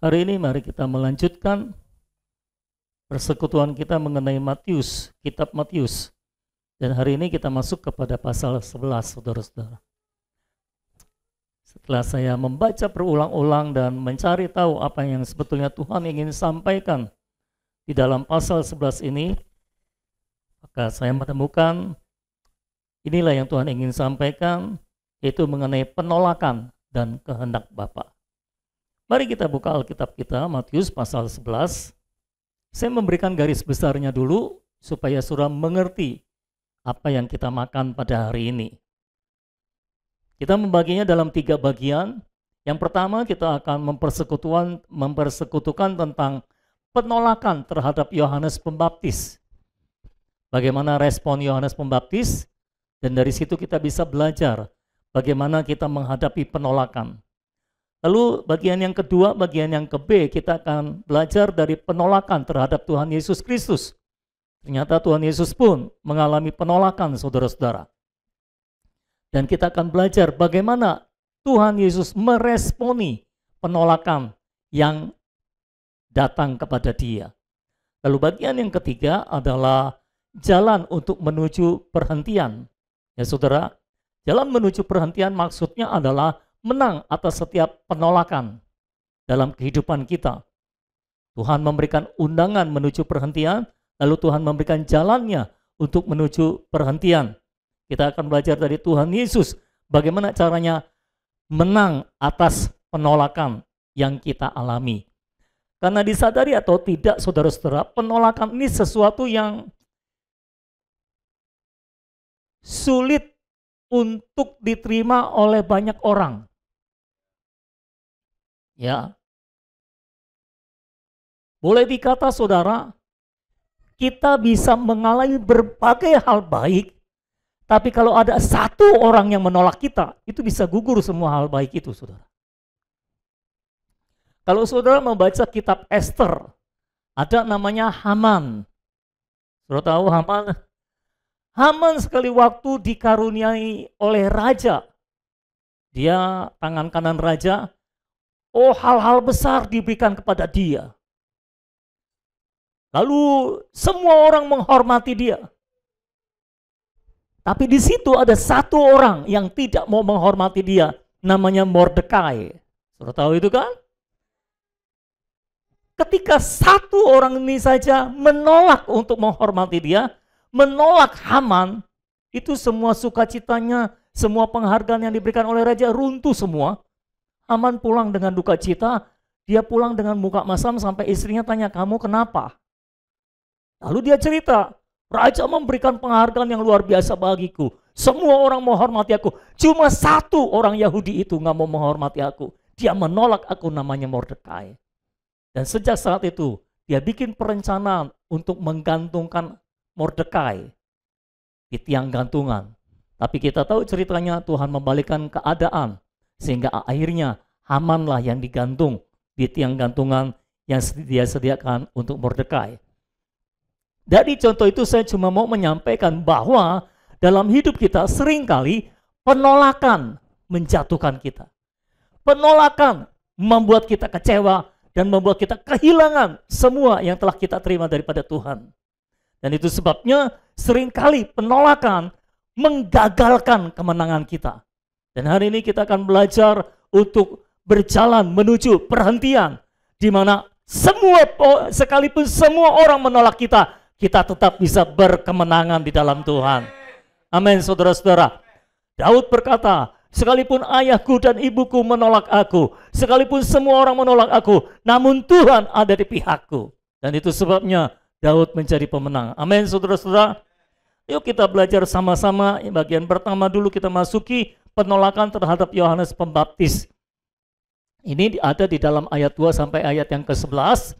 Hari ini mari kita melanjutkan persekutuan kita mengenai Matius, kitab Matius. Dan hari ini kita masuk kepada pasal 11, saudara-saudara. Setelah saya membaca berulang-ulang dan mencari tahu apa yang sebetulnya Tuhan ingin sampaikan di dalam pasal 11 ini, maka saya menemukan inilah yang Tuhan ingin sampaikan, yaitu mengenai penolakan dan kehendak Bapa. Mari kita buka Alkitab kita, Matius pasal 11. Saya memberikan garis besarnya dulu, supaya saudara mengerti apa yang kita makan pada hari ini. Kita membaginya dalam 3 bagian. Yang pertama kita akan mempersekutukan tentang penolakan terhadap Yohanes Pembaptis. Bagaimana respon Yohanes Pembaptis, dan dari situ kita bisa belajar bagaimana kita menghadapi penolakan. Lalu bagian yang kedua, bagian yang ke-B, kita akan belajar dari penolakan terhadap Tuhan Yesus Kristus. Ternyata Tuhan Yesus pun mengalami penolakan, saudara-saudara. Dan kita akan belajar bagaimana Tuhan Yesus meresponi penolakan yang datang kepada Dia. Lalu bagian yang ketiga adalah jalan untuk menuju perhentian. Ya saudara, jalan menuju perhentian maksudnya adalah menang atas setiap penolakan dalam kehidupan kita. Tuhan memberikan undangan menuju perhentian, lalu Tuhan memberikan jalannya untuk menuju perhentian. Kita akan belajar dari Tuhan Yesus bagaimana caranya menang atas penolakan yang kita alami. Karena disadari atau tidak, saudara-saudara, penolakan ini sesuatu yang sulit untuk diterima oleh banyak orang. Ya, boleh dikata saudara, kita bisa mengalami berbagai hal baik, tapi kalau ada satu orang yang menolak kita, itu bisa gugur semua hal baik itu, saudara. Kalau saudara membaca kitab Esther, ada namanya Haman. Saudara tahu Haman? Haman sekali waktu dikaruniai oleh raja. Dia tangan kanan raja. Oh, hal-hal besar diberikan kepada dia. Lalu semua orang menghormati dia. Tapi di situ ada satu orang yang tidak mau menghormati dia, namanya Mordekai. Saudara tahu itu kan? Ketika satu orang ini saja menolak untuk menghormati dia, menolak Haman, itu semua sukacitanya, semua penghargaan yang diberikan oleh raja runtuh semua. Haman pulang dengan duka cita, dia pulang dengan muka masam sampai istrinya tanya, kamu kenapa? Lalu dia cerita, raja memberikan penghargaan yang luar biasa bagiku. Semua orang menghormati aku, cuma satu orang Yahudi itu nggak mau menghormati aku. Dia menolak aku, namanya Mordekai. Dan sejak saat itu, dia bikin perencanaan untuk menggantungkan Mordekai di tiang gantungan. Tapi kita tahu ceritanya Tuhan membalikkan keadaan, sehingga akhirnya Hamanlah yang digantung di tiang gantungan yang dia sediakan untuk Mordekai. Dari contoh itu saya cuma mau menyampaikan bahwa dalam hidup kita seringkali penolakan menjatuhkan kita. Penolakan membuat kita kecewa dan membuat kita kehilangan semua yang telah kita terima daripada Tuhan. Dan itu sebabnya seringkali penolakan menggagalkan kemenangan kita. Dan hari ini kita akan belajar untuk berjalan menuju perhentian, di mana sekalipun semua orang menolak kita, kita tetap bisa berkemenangan di dalam Tuhan. Amin, saudara-saudara. Daud berkata, sekalipun ayahku dan ibuku menolak aku, sekalipun semua orang menolak aku, namun Tuhan ada di pihakku. Dan itu sebabnya Daud menjadi pemenang. Amin, saudara-saudara. Yuk kita belajar sama-sama. Bagian pertama dulu kita masuki penolakan terhadap Yohanes Pembaptis. Ini ada di dalam ayat 2 sampai ayat yang ke-11.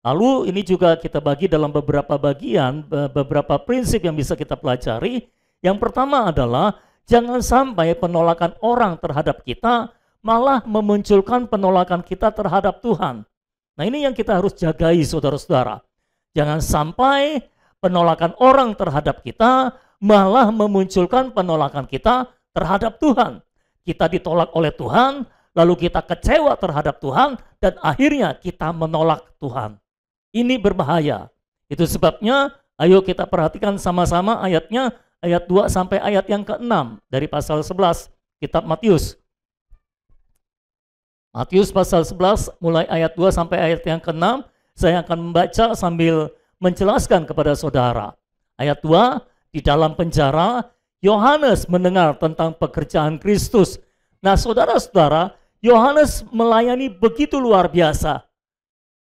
Lalu ini juga kita bagi dalam beberapa bagian, beberapa prinsip yang bisa kita pelajari. Yang pertama adalah jangan sampai penolakan orang terhadap kita malah memunculkan penolakan kita terhadap Tuhan. Nah, ini yang kita harus jagai, saudara-saudara. Jangan sampai penolakan orang terhadap kita malah memunculkan penolakan kita terhadap Tuhan. Kita ditolak oleh Tuhan, lalu kita kecewa terhadap Tuhan, dan akhirnya kita menolak Tuhan. Ini berbahaya. Itu sebabnya, ayo kita perhatikan sama-sama ayatnya, ayat 2 sampai ayat yang ke-6 dari pasal 11, kitab Matius. Matius pasal 11, mulai ayat 2 sampai ayat yang ke-6, saya akan membaca sambil menjelaskan kepada saudara. Ayat 2, di dalam penjara, Yohanes mendengar tentang pekerjaan Kristus. Nah, saudara-saudara, Yohanes melayani begitu luar biasa.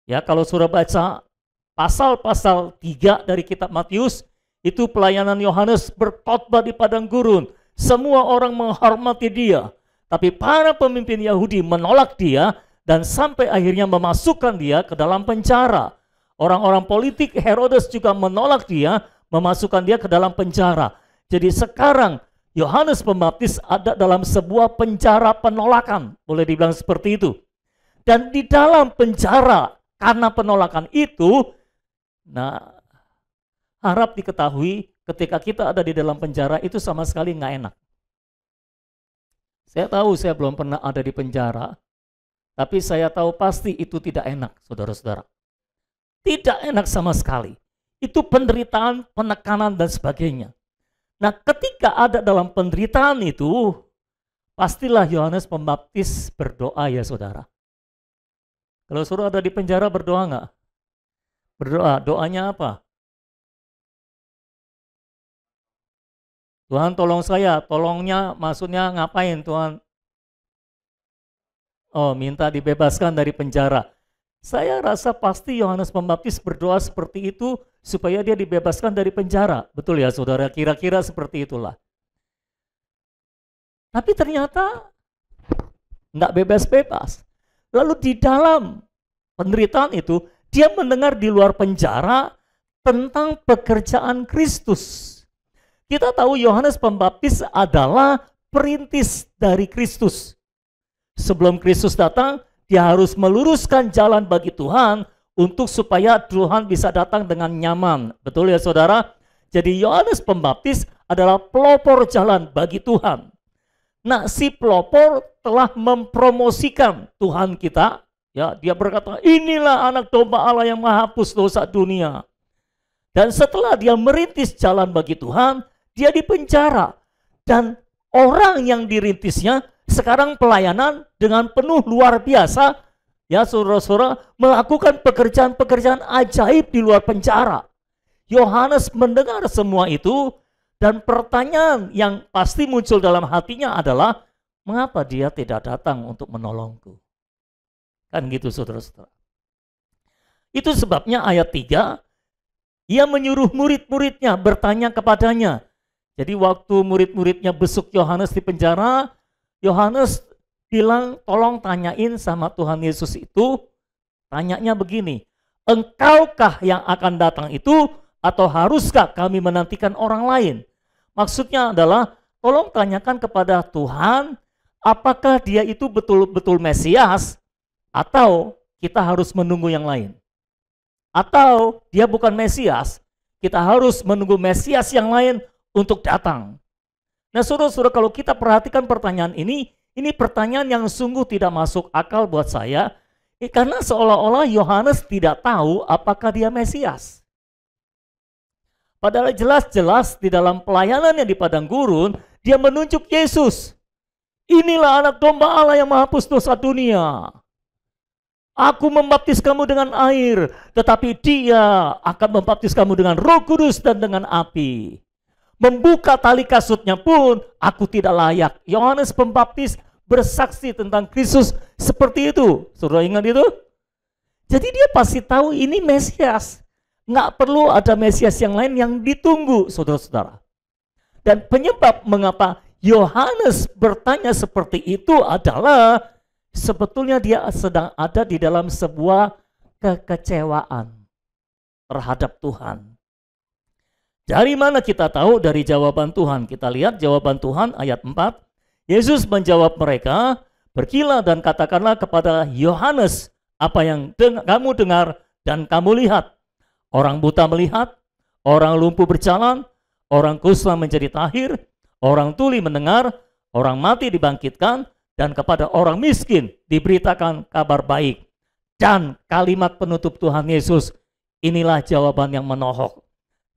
Ya, kalau saudara baca pasal-pasal 3 dari kitab Matius, itu pelayanan Yohanes berkhotbah di padang gurun. Semua orang menghormati dia. Tapi para pemimpin Yahudi menolak dia dan sampai akhirnya memasukkan dia ke dalam penjara. Orang-orang politik Herodes juga menolak dia, memasukkan dia ke dalam penjara. Jadi sekarang Yohanes Pembaptis ada dalam sebuah penjara penolakan, boleh dibilang seperti itu. Dan di dalam penjara karena penolakan itu, nah, harap diketahui ketika kita ada di dalam penjara itu sama sekali nggak enak. Saya tahu saya belum pernah ada di penjara, tapi saya tahu pasti itu tidak enak, saudara-saudara. Tidak enak sama sekali. Itu penderitaan, penekanan, dan sebagainya. Nah, ketika ada dalam penderitaan itu, pastilah Yohanes Pembaptis berdoa ya saudara. Kalau saudara ada di penjara berdoa nggak? Berdoa, doanya apa? Tuhan tolong saya, tolongnya maksudnya ngapain Tuhan? Oh, minta dibebaskan dari penjara. Saya rasa pasti Yohanes Pembaptis berdoa seperti itu supaya dia dibebaskan dari penjara. Betul ya saudara, kira-kira seperti itulah. Tapi ternyata nggak bebas-bebas. Lalu di dalam penderitaan itu, dia mendengar di luar penjara tentang pekerjaan Kristus. Kita tahu Yohanes Pembaptis adalah perintis dari Kristus. Sebelum Kristus datang, dia harus meluruskan jalan bagi Tuhan untuk supaya Tuhan bisa datang dengan nyaman. Betul ya saudara? Jadi Yohanes Pembaptis adalah pelopor jalan bagi Tuhan. Nah, si pelopor telah mempromosikan Tuhan kita. Ya, dia berkata, inilah anak domba Allah yang menghapus dosa dunia. Dan setelah dia merintis jalan bagi Tuhan, dia dipenjara. Dan orang yang dirintisnya sekarang pelayanan dengan penuh luar biasa, ya saudara-saudara, melakukan pekerjaan-pekerjaan ajaib di luar penjara. Yohanes mendengar semua itu, dan pertanyaan yang pasti muncul dalam hatinya adalah, mengapa dia tidak datang untuk menolongku? Kan gitu saudara-saudara. Itu sebabnya ayat 3, ia menyuruh murid-muridnya bertanya kepadanya. Jadi waktu murid-muridnya besuk Yohanes di penjara, Yohanes bilang, tolong tanyain sama Tuhan Yesus itu, tanyanya begini, engkaukah yang akan datang itu, atau haruskah kami menantikan orang lain? Maksudnya adalah, tolong tanyakan kepada Tuhan, apakah dia itu betul-betul Mesias, atau kita harus menunggu yang lain? Atau dia bukan Mesias, kita harus menunggu Mesias yang lain untuk datang. Nah saudara-saudara, kalau kita perhatikan pertanyaan ini pertanyaan yang sungguh tidak masuk akal buat saya, karena seolah-olah Yohanes tidak tahu apakah dia Mesias. Padahal jelas-jelas di dalam pelayanannya di padang gurun, dia menunjuk Yesus. Inilah anak domba Allah yang menghapus dosa dunia. Aku membaptis kamu dengan air, tetapi dia akan membaptis kamu dengan Roh Kudus dan dengan api. Membuka tali kasutnya pun aku tidak layak. Yohanes Pembaptis bersaksi tentang Kristus seperti itu. Saudara ingat itu? Jadi dia pasti tahu ini Mesias. Nggak perlu ada Mesias yang lain yang ditunggu, saudara-saudara. Dan penyebab mengapa Yohanes bertanya seperti itu adalah sebetulnya dia sedang ada di dalam sebuah kekecewaan terhadap Tuhan. Dari mana kita tahu? Dari jawaban Tuhan. Kita lihat jawaban Tuhan ayat 4. Yesus menjawab mereka, pergilah dan katakanlah kepada Yohanes apa yang kamu dengar dan kamu lihat. Orang buta melihat, orang lumpuh berjalan, orang kusta menjadi tahir, orang tuli mendengar, orang mati dibangkitkan, dan kepada orang miskin diberitakan kabar baik. Dan kalimat penutup Tuhan Yesus, inilah jawaban yang menohok.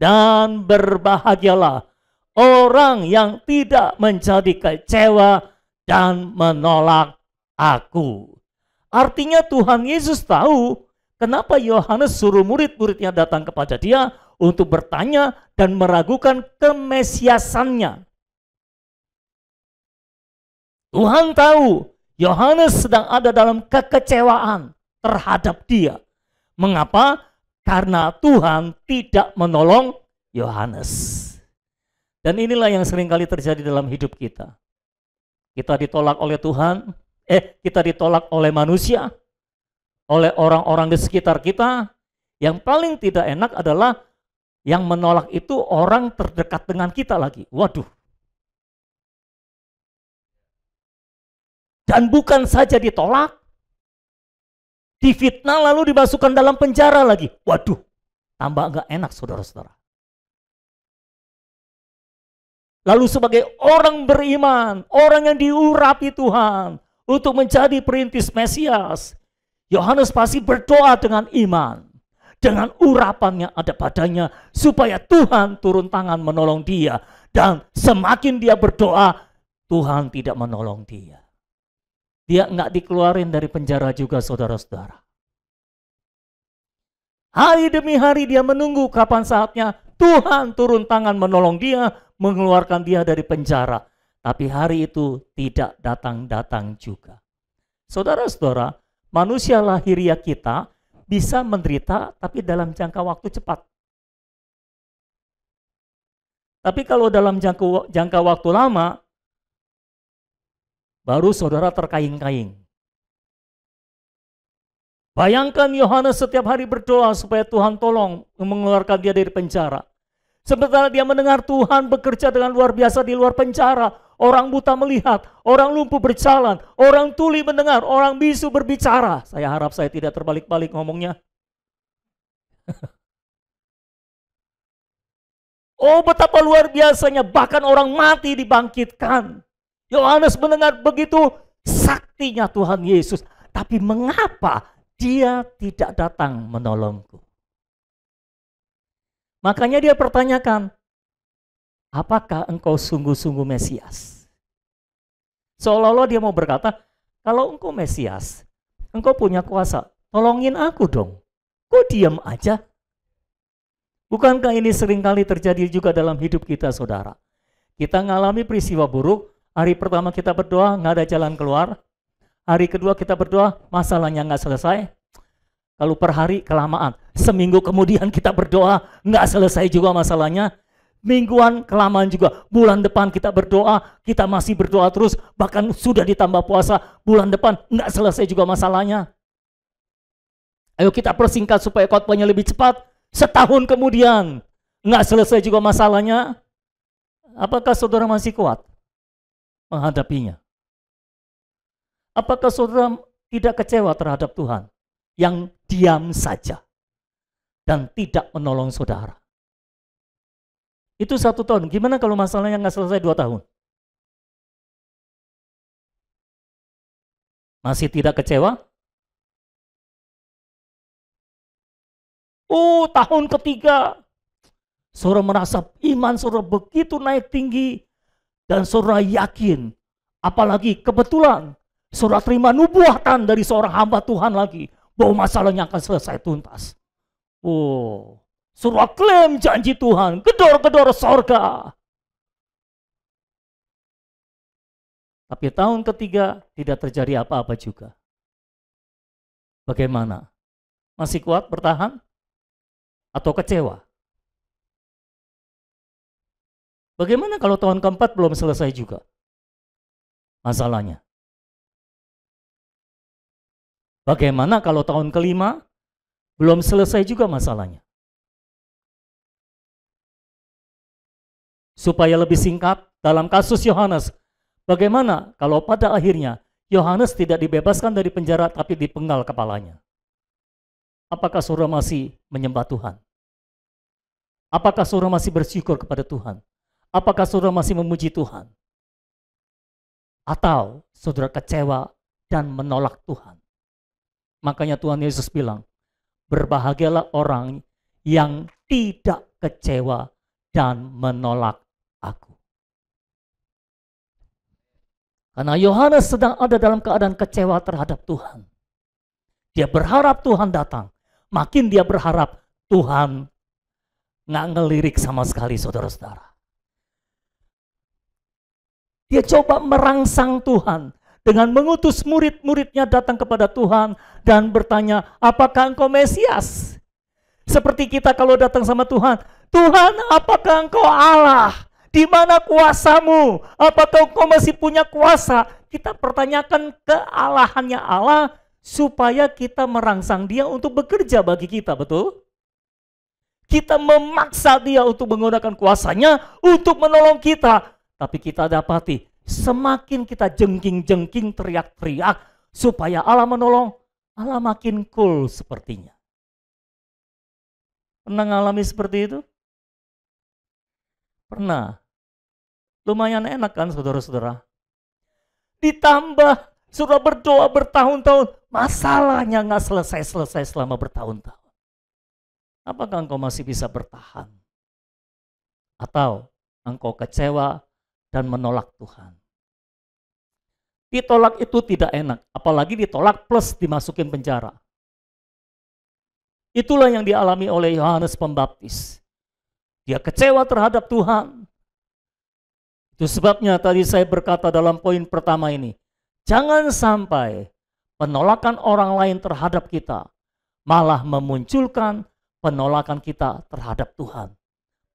Dan berbahagialah orang yang tidak menjadi kecewa dan menolak aku. Artinya Tuhan Yesus tahu kenapa Yohanes suruh murid-muridnya datang kepada dia untuk bertanya dan meragukan kemesiasannya. Tuhan tahu Yohanes sedang ada dalam kekecewaan terhadap dia. Mengapa? Karena Tuhan tidak menolong Yohanes. Dan inilah yang seringkali terjadi dalam hidup kita. Kita ditolak oleh Tuhan, kita ditolak oleh manusia, oleh orang-orang di sekitar kita. Yang paling tidak enak adalah yang menolak itu orang terdekat dengan kita lagi. Waduh. Dan bukan saja ditolak, difitnah lalu dimasukkan dalam penjara lagi. Waduh, tambah enggak enak saudara-saudara. Lalu sebagai orang beriman, orang yang diurapi Tuhan untuk menjadi perintis Mesias, Yohanes pasti berdoa dengan iman, dengan urapan yang ada padanya, supaya Tuhan turun tangan menolong dia. Dan semakin dia berdoa, Tuhan tidak menolong dia. Dia enggak dikeluarin dari penjara juga saudara-saudara. Hari demi hari dia menunggu kapan saatnya Tuhan turun tangan menolong dia, mengeluarkan dia dari penjara. Tapi hari itu tidak datang-datang juga. Saudara-saudara, manusia lahiriah kita bisa menderita tapi dalam jangka waktu cepat. Tapi kalau dalam jangka waktu lama, baru saudara terkaing-kaing. Bayangkan Yohanes setiap hari berdoa supaya Tuhan tolong mengeluarkan dia dari penjara. Sementara dia mendengar Tuhan bekerja dengan luar biasa di luar penjara. Orang buta melihat, orang lumpuh berjalan, orang tuli mendengar, orang bisu berbicara. Saya harap saya tidak terbalik-balik ngomongnya. Oh, betapa luar biasanya, bahkan orang mati dibangkitkan. Yohanes mendengar begitu saktinya Tuhan Yesus. Tapi mengapa dia tidak datang menolongku? Makanya dia pertanyakan, apakah engkau sungguh-sungguh Mesias? Seolah-olah dia mau berkata, kalau engkau Mesias, engkau punya kuasa, tolongin aku dong. Kok diam aja? Bukankah ini seringkali terjadi juga dalam hidup kita, saudara? Kita mengalami peristiwa buruk, hari pertama kita berdoa, nggak ada jalan keluar. Hari kedua kita berdoa, masalahnya nggak selesai. Kalau per hari kelamaan, seminggu kemudian kita berdoa, nggak selesai juga masalahnya. Mingguan kelamaan juga, bulan depan kita berdoa, kita masih berdoa terus, bahkan sudah ditambah puasa, bulan depan nggak selesai juga masalahnya. Ayo kita persingkat supaya khotbahnya lebih cepat, setahun kemudian nggak selesai juga masalahnya. Apakah saudara masih kuat menghadapinya? Apakah saudara tidak kecewa terhadap Tuhan yang diam saja dan tidak menolong saudara? Itu 1 tahun. Gimana kalau masalahnya nggak selesai 2 tahun? Masih tidak kecewa? Oh, tahun ketiga, saudara merasa iman saudara begitu naik tinggi dan saudara yakin, apalagi kebetulan saudara terima nubuatan dari seorang hamba Tuhan lagi bahwa masalahnya akan selesai tuntas. Oh, saudara klaim janji Tuhan, gedor-gedor sorga. Tapi tahun ketiga tidak terjadi apa-apa juga. Bagaimana? Masih kuat bertahan? Atau kecewa? Bagaimana kalau tahun keempat belum selesai juga masalahnya? Bagaimana kalau tahun kelima belum selesai juga masalahnya? Supaya lebih singkat, dalam kasus Yohanes, bagaimana kalau pada akhirnya Yohanes tidak dibebaskan dari penjara tapi dipenggal kepalanya? Apakah saudara masih menyembah Tuhan? Apakah saudara masih bersyukur kepada Tuhan? Apakah saudara masih memuji Tuhan? Atau saudara kecewa dan menolak Tuhan. Makanya Tuhan Yesus bilang, berbahagialah orang yang tidak kecewa dan menolak aku. Karena Yohanes sedang ada dalam keadaan kecewa terhadap Tuhan. Dia berharap Tuhan datang. Makin dia berharap, Tuhan nggak ngelirik sama sekali, saudara-saudara. Dia coba merangsang Tuhan dengan mengutus murid-muridnya datang kepada Tuhan dan bertanya, apakah engkau Mesias? Seperti kita kalau datang sama Tuhan, Tuhan, apakah engkau Allah? Di mana kuasamu? Apakah engkau masih punya kuasa? Kita pertanyakan kealahannya Allah supaya kita merangsang dia untuk bekerja bagi kita, betul? Kita memaksa dia untuk menggunakan kuasanya untuk menolong kita. Tapi kita dapati semakin kita jengking-jengking, teriak-teriak supaya Allah menolong, Allah makin cool sepertinya. Pernah ngalami seperti itu? Pernah. Lumayan enak kan saudara-saudara? Ditambah sudah berdoa bertahun-tahun, masalahnya nggak selesai-selesai selama bertahun-tahun. Apakah engkau masih bisa bertahan? Atau engkau kecewa dan menolak Tuhan? Ditolak itu tidak enak, apalagi ditolak plus dimasukin penjara. Itulah yang dialami oleh Yohanes Pembaptis. Dia kecewa terhadap Tuhan. Itu sebabnya tadi saya berkata dalam poin pertama ini, jangan sampai penolakan orang lain terhadap kita malah memunculkan penolakan kita terhadap Tuhan.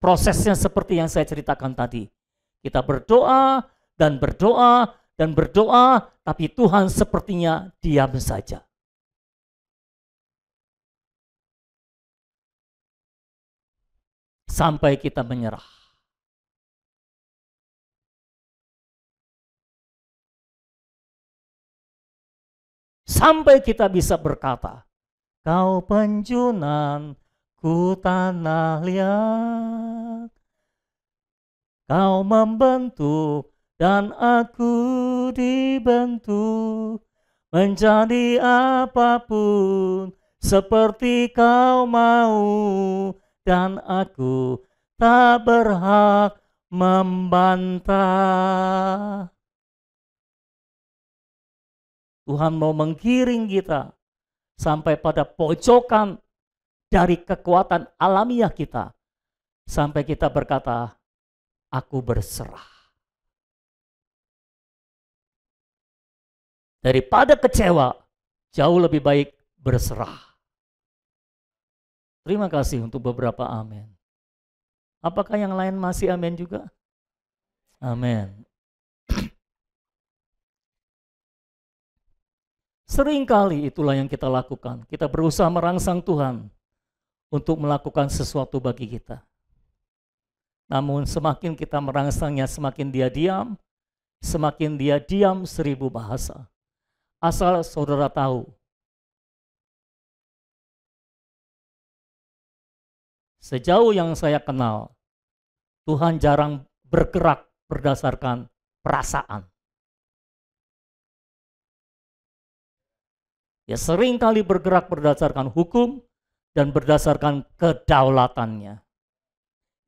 Prosesnya seperti yang saya ceritakan tadi. Kita berdoa dan berdoa dan berdoa, tapi Tuhan sepertinya diam saja. Sampai kita menyerah. Sampai kita bisa berkata, kau penjunan, ku tanah liat. Kau membentuk dan aku dibentuk menjadi apapun seperti kau mau, dan aku tak berhak membantah. Tuhan mau menggiring kita sampai pada pojokan dari kekuatan alamiah kita, sampai kita berkata, aku berserah. Daripada kecewa, jauh lebih baik berserah. Terima kasih untuk beberapa amin. Apakah yang lain masih amin juga? Amin. Seringkali itulah yang kita lakukan. Kita berusaha merangsang Tuhan untuk melakukan sesuatu bagi kita. Namun semakin kita merangsangnya, semakin dia diam, semakin dia diam 1000 bahasa. Asal saudara tahu, sejauh yang saya kenal, Tuhan jarang bergerak berdasarkan perasaan. Ya sering kali bergerak berdasarkan hukum dan berdasarkan kedaulatannya.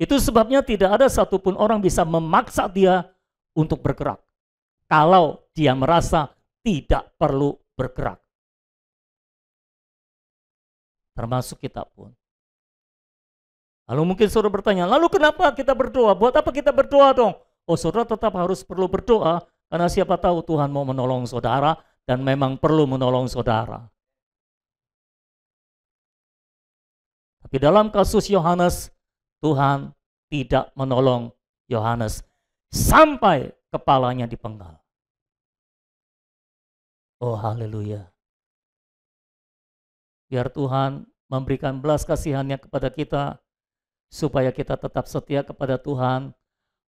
Itu sebabnya tidak ada satupun orang bisa memaksa dia untuk bergerak. Kalau dia merasa tidak perlu bergerak. Termasuk kita pun. Lalu mungkin saudara bertanya, lalu kenapa kita berdoa? Buat apa kita berdoa dong? Oh, saudara tetap harus perlu berdoa, karena siapa tahu Tuhan mau menolong saudara, dan memang perlu menolong saudara. Tapi dalam kasus Yohanes, Tuhan tidak menolong Yohanes sampai kepalanya dipenggal. Oh haleluya. Biar Tuhan memberikan belas kasihannya kepada kita, supaya kita tetap setia kepada Tuhan,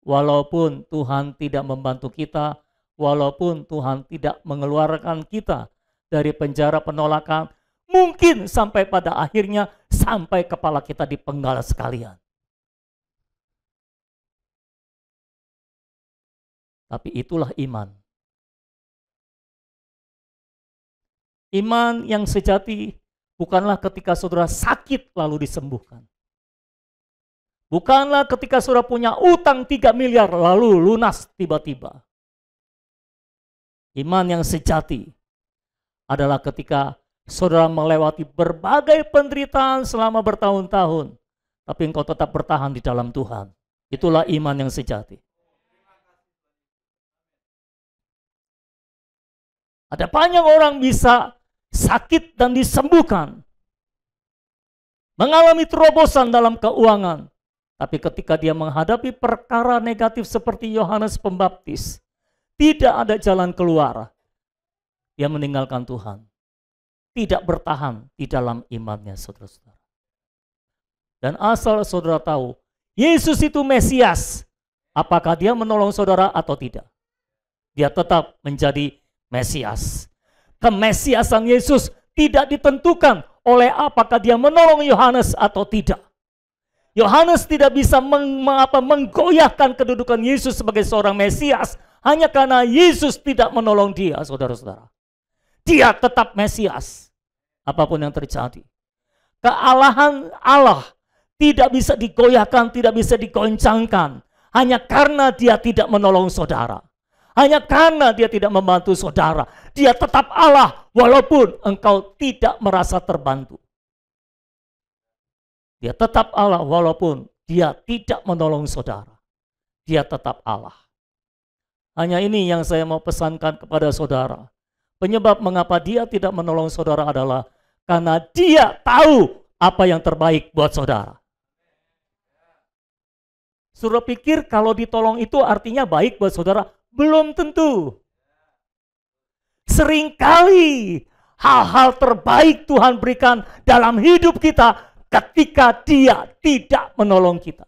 walaupun Tuhan tidak membantu kita, walaupun Tuhan tidak mengeluarkan kita dari penjara penolakan, mungkin sampai pada akhirnya sampai kepala kita dipenggal sekalian. Tapi itulah iman. Iman yang sejati bukanlah ketika saudara sakit lalu disembuhkan. Bukanlah ketika saudara punya utang 3 miliar lalu lunas tiba-tiba. Iman yang sejati adalah ketika saudara melewati berbagai penderitaan selama bertahun-tahun, tapi engkau tetap bertahan di dalam Tuhan. Itulah iman yang sejati. Ada banyak orang bisa sakit dan disembuhkan, mengalami terobosan dalam keuangan, tapi ketika dia menghadapi perkara negatif seperti Yohanes Pembaptis, tidak ada jalan keluar. Dia meninggalkan Tuhan. Tidak bertahan di dalam imannya, saudara-saudara. Dan asal saudara tahu, Yesus itu Mesias, apakah dia menolong saudara atau tidak? Dia tetap menjadi Mesias. Kemesiasan Yesus tidak ditentukan oleh apakah dia menolong Yohanes atau tidak. Yohanes tidak bisa menggoyahkan kedudukan Yesus sebagai seorang Mesias hanya karena Yesus tidak menolong dia, saudara-saudara. Dia tetap Mesias, apapun yang terjadi. Kealahan Allah tidak bisa digoyahkan, tidak bisa digoncangkan hanya karena dia tidak menolong saudara. Hanya karena dia tidak membantu saudara. Dia tetap Allah walaupun engkau tidak merasa terbantu. Dia tetap Allah walaupun dia tidak menolong saudara. Dia tetap Allah. Hanya ini yang saya mau pesankan kepada saudara. Penyebab mengapa dia tidak menolong saudara adalah karena dia tahu apa yang terbaik buat saudara. Saudara pikir kalau ditolong itu artinya baik buat saudara? Belum tentu. Seringkali hal-hal terbaik Tuhan berikan dalam hidup kita ketika dia tidak menolong kita.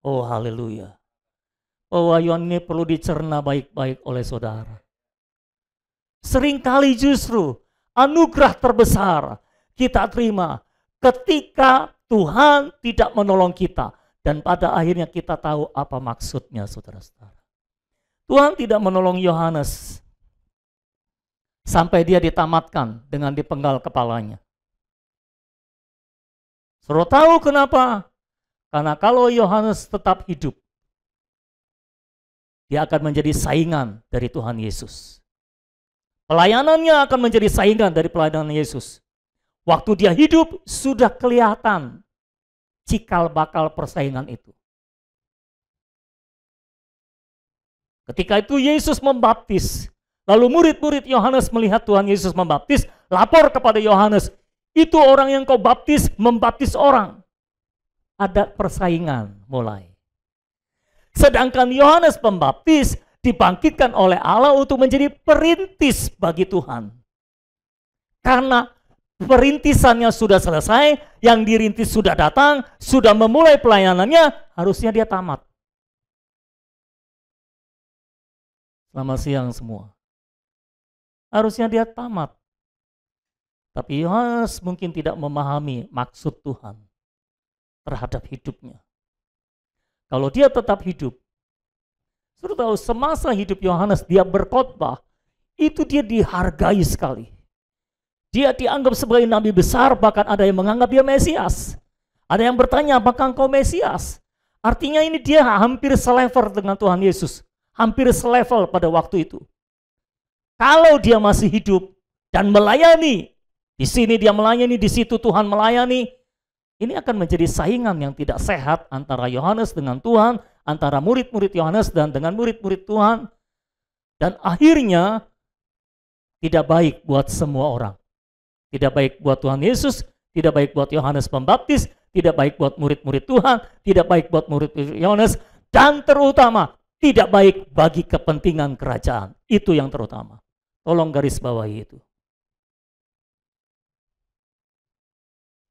Oh haleluya. Pewahyuan ini perlu dicerna baik-baik oleh saudara. Seringkali justru anugerah terbesar kita terima ketika Tuhan tidak menolong kita. Dan pada akhirnya kita tahu apa maksudnya, saudara-saudara. Tuhan tidak menolong Yohanes sampai dia ditamatkan dengan dipenggal kepalanya. Saudara tahu kenapa? Karena kalau Yohanes tetap hidup, dia akan menjadi saingan dari Tuhan Yesus. Pelayanannya akan menjadi saingan dari pelayanan Yesus. Waktu dia hidup sudah kelihatan cikal bakal persaingan itu. Ketika itu Yesus membaptis, lalu murid-murid Yohanes melihat Tuhan Yesus membaptis, lapor kepada Yohanes, itu orang yang kau baptis, membaptis orang. Ada persaingan mulai. Sedangkan Yohanes Pembaptis dibangkitkan oleh Allah untuk menjadi perintis bagi Tuhan. Karena perintisannya sudah selesai, yang dirintis sudah datang, sudah memulai pelayanannya, harusnya dia tamat. Selamat siang semua. Harusnya dia tamat. Tapi Yohanes mungkin tidak memahami maksud Tuhan terhadap hidupnya. Kalau dia tetap hidup, sudah tahu semasa hidup Yohanes dia berkhotbah, itu dia dihargai sekali. Dia dianggap sebagai nabi besar, bahkan ada yang menganggap dia Mesias. Ada yang bertanya, apakah engkau Mesias? Artinya ini dia hampir selevel dengan Tuhan Yesus. Hampir selevel pada waktu itu. Kalau dia masih hidup dan melayani, di sini dia melayani, di situ Tuhan melayani, ini akan menjadi saingan yang tidak sehat antara Yohanes dengan Tuhan, antara murid-murid Yohanes dan dengan murid-murid Tuhan. Dan akhirnya tidak baik buat semua orang. Tidak baik buat Tuhan Yesus, tidak baik buat Yohanes Pembaptis, tidak baik buat murid-murid Tuhan, tidak baik buat murid-murid Yohanes, dan terutama tidak baik bagi kepentingan kerajaan. Itu yang terutama. Tolong garis bawahi itu.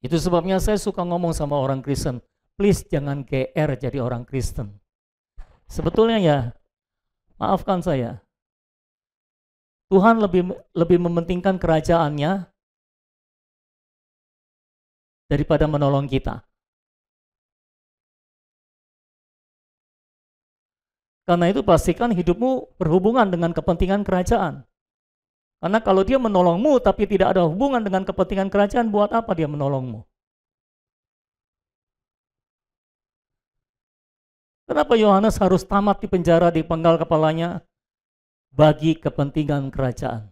Itu sebabnya saya suka ngomong sama orang Kristen, please jangan GR jadi orang Kristen. Sebetulnya ya, maafkan saya, Tuhan lebih mementingkan kerajaannya daripada menolong kita. Karena itu pastikan hidupmu berhubungan dengan kepentingan kerajaan. Karena kalau dia menolongmu tapi tidak ada hubungan dengan kepentingan kerajaan, buat apa dia menolongmu? Kenapa Yohanes harus tamat di penjara, dipenggal kepalanya? Bagi kepentingan kerajaan.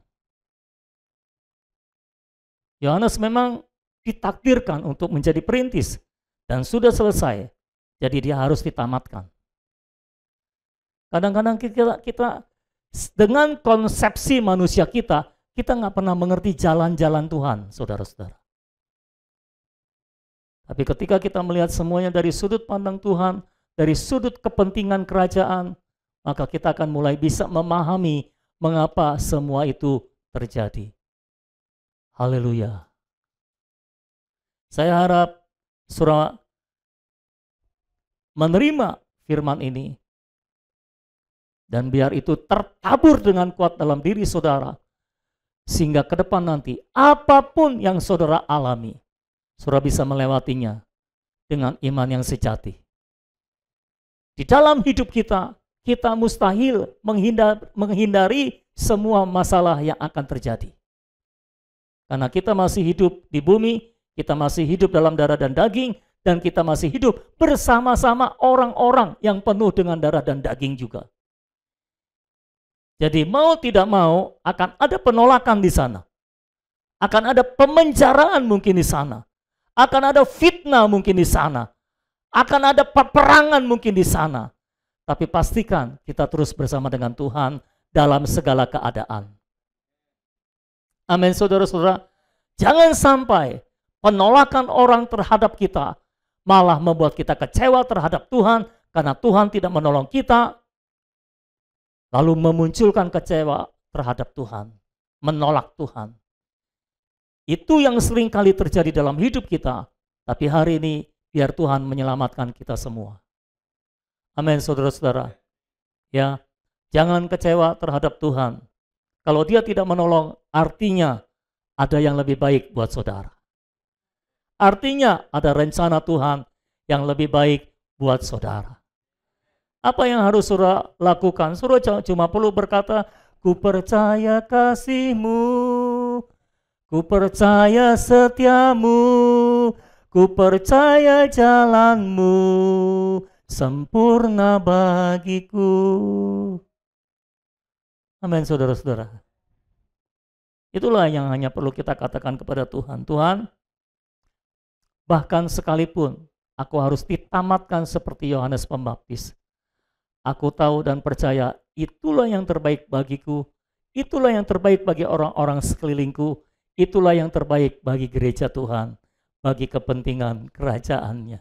Yohanes memang ditakdirkan untuk menjadi perintis dan sudah selesai, jadi dia harus ditamatkan. Kadang-kadang kita dengan konsepsi manusia kita nggak pernah mengerti jalan-jalan Tuhan, saudara-saudara. Tapi ketika kita melihat semuanya dari sudut pandang Tuhan, dari sudut kepentingan kerajaan, maka kita akan mulai bisa memahami mengapa semua itu terjadi. Haleluya. Saya harap saudara menerima firman ini, dan biar itu tertabur dengan kuat dalam diri saudara, sehingga ke depan nanti apapun yang saudara alami, saudara bisa melewatinya dengan iman yang sejati. Di dalam hidup kita mustahil menghindari semua masalah yang akan terjadi. Karena kita masih hidup di bumi, kita masih hidup dalam darah dan daging, dan kita masih hidup bersama-sama orang-orang yang penuh dengan darah dan daging juga. Jadi mau tidak mau akan ada penolakan di sana. Akan ada pemenjaraan mungkin di sana. Akan ada fitnah mungkin di sana. Akan ada peperangan mungkin di sana. Tapi pastikan kita terus bersama dengan Tuhan dalam segala keadaan. Amin, saudara-saudara. Jangan sampai penolakan orang terhadap kita malah membuat kita kecewa terhadap Tuhan karena Tuhan tidak menolong kita, lalu memunculkan kecewa terhadap Tuhan, menolak Tuhan. Itu yang sering kali terjadi dalam hidup kita, tapi hari ini biar Tuhan menyelamatkan kita semua. Amin, saudara-saudara. Ya, jangan kecewa terhadap Tuhan. Kalau dia tidak menolong, artinya ada yang lebih baik buat saudara. Artinya ada rencana Tuhan yang lebih baik buat saudara. Apa yang harus saudara lakukan? Saudara cuma perlu berkata, ku percaya kasih-Mu, ku percaya setiamu, ku percaya jalan-Mu, sempurna bagiku. Amin, saudara-saudara. Itulah yang hanya perlu kita katakan kepada Tuhan. Tuhan, bahkan sekalipun aku harus ditamatkan seperti Yohanes Pembaptis, aku tahu dan percaya itulah yang terbaik bagiku, itulah yang terbaik bagi orang-orang sekelilingku, itulah yang terbaik bagi gereja Tuhan, bagi kepentingan kerajaannya.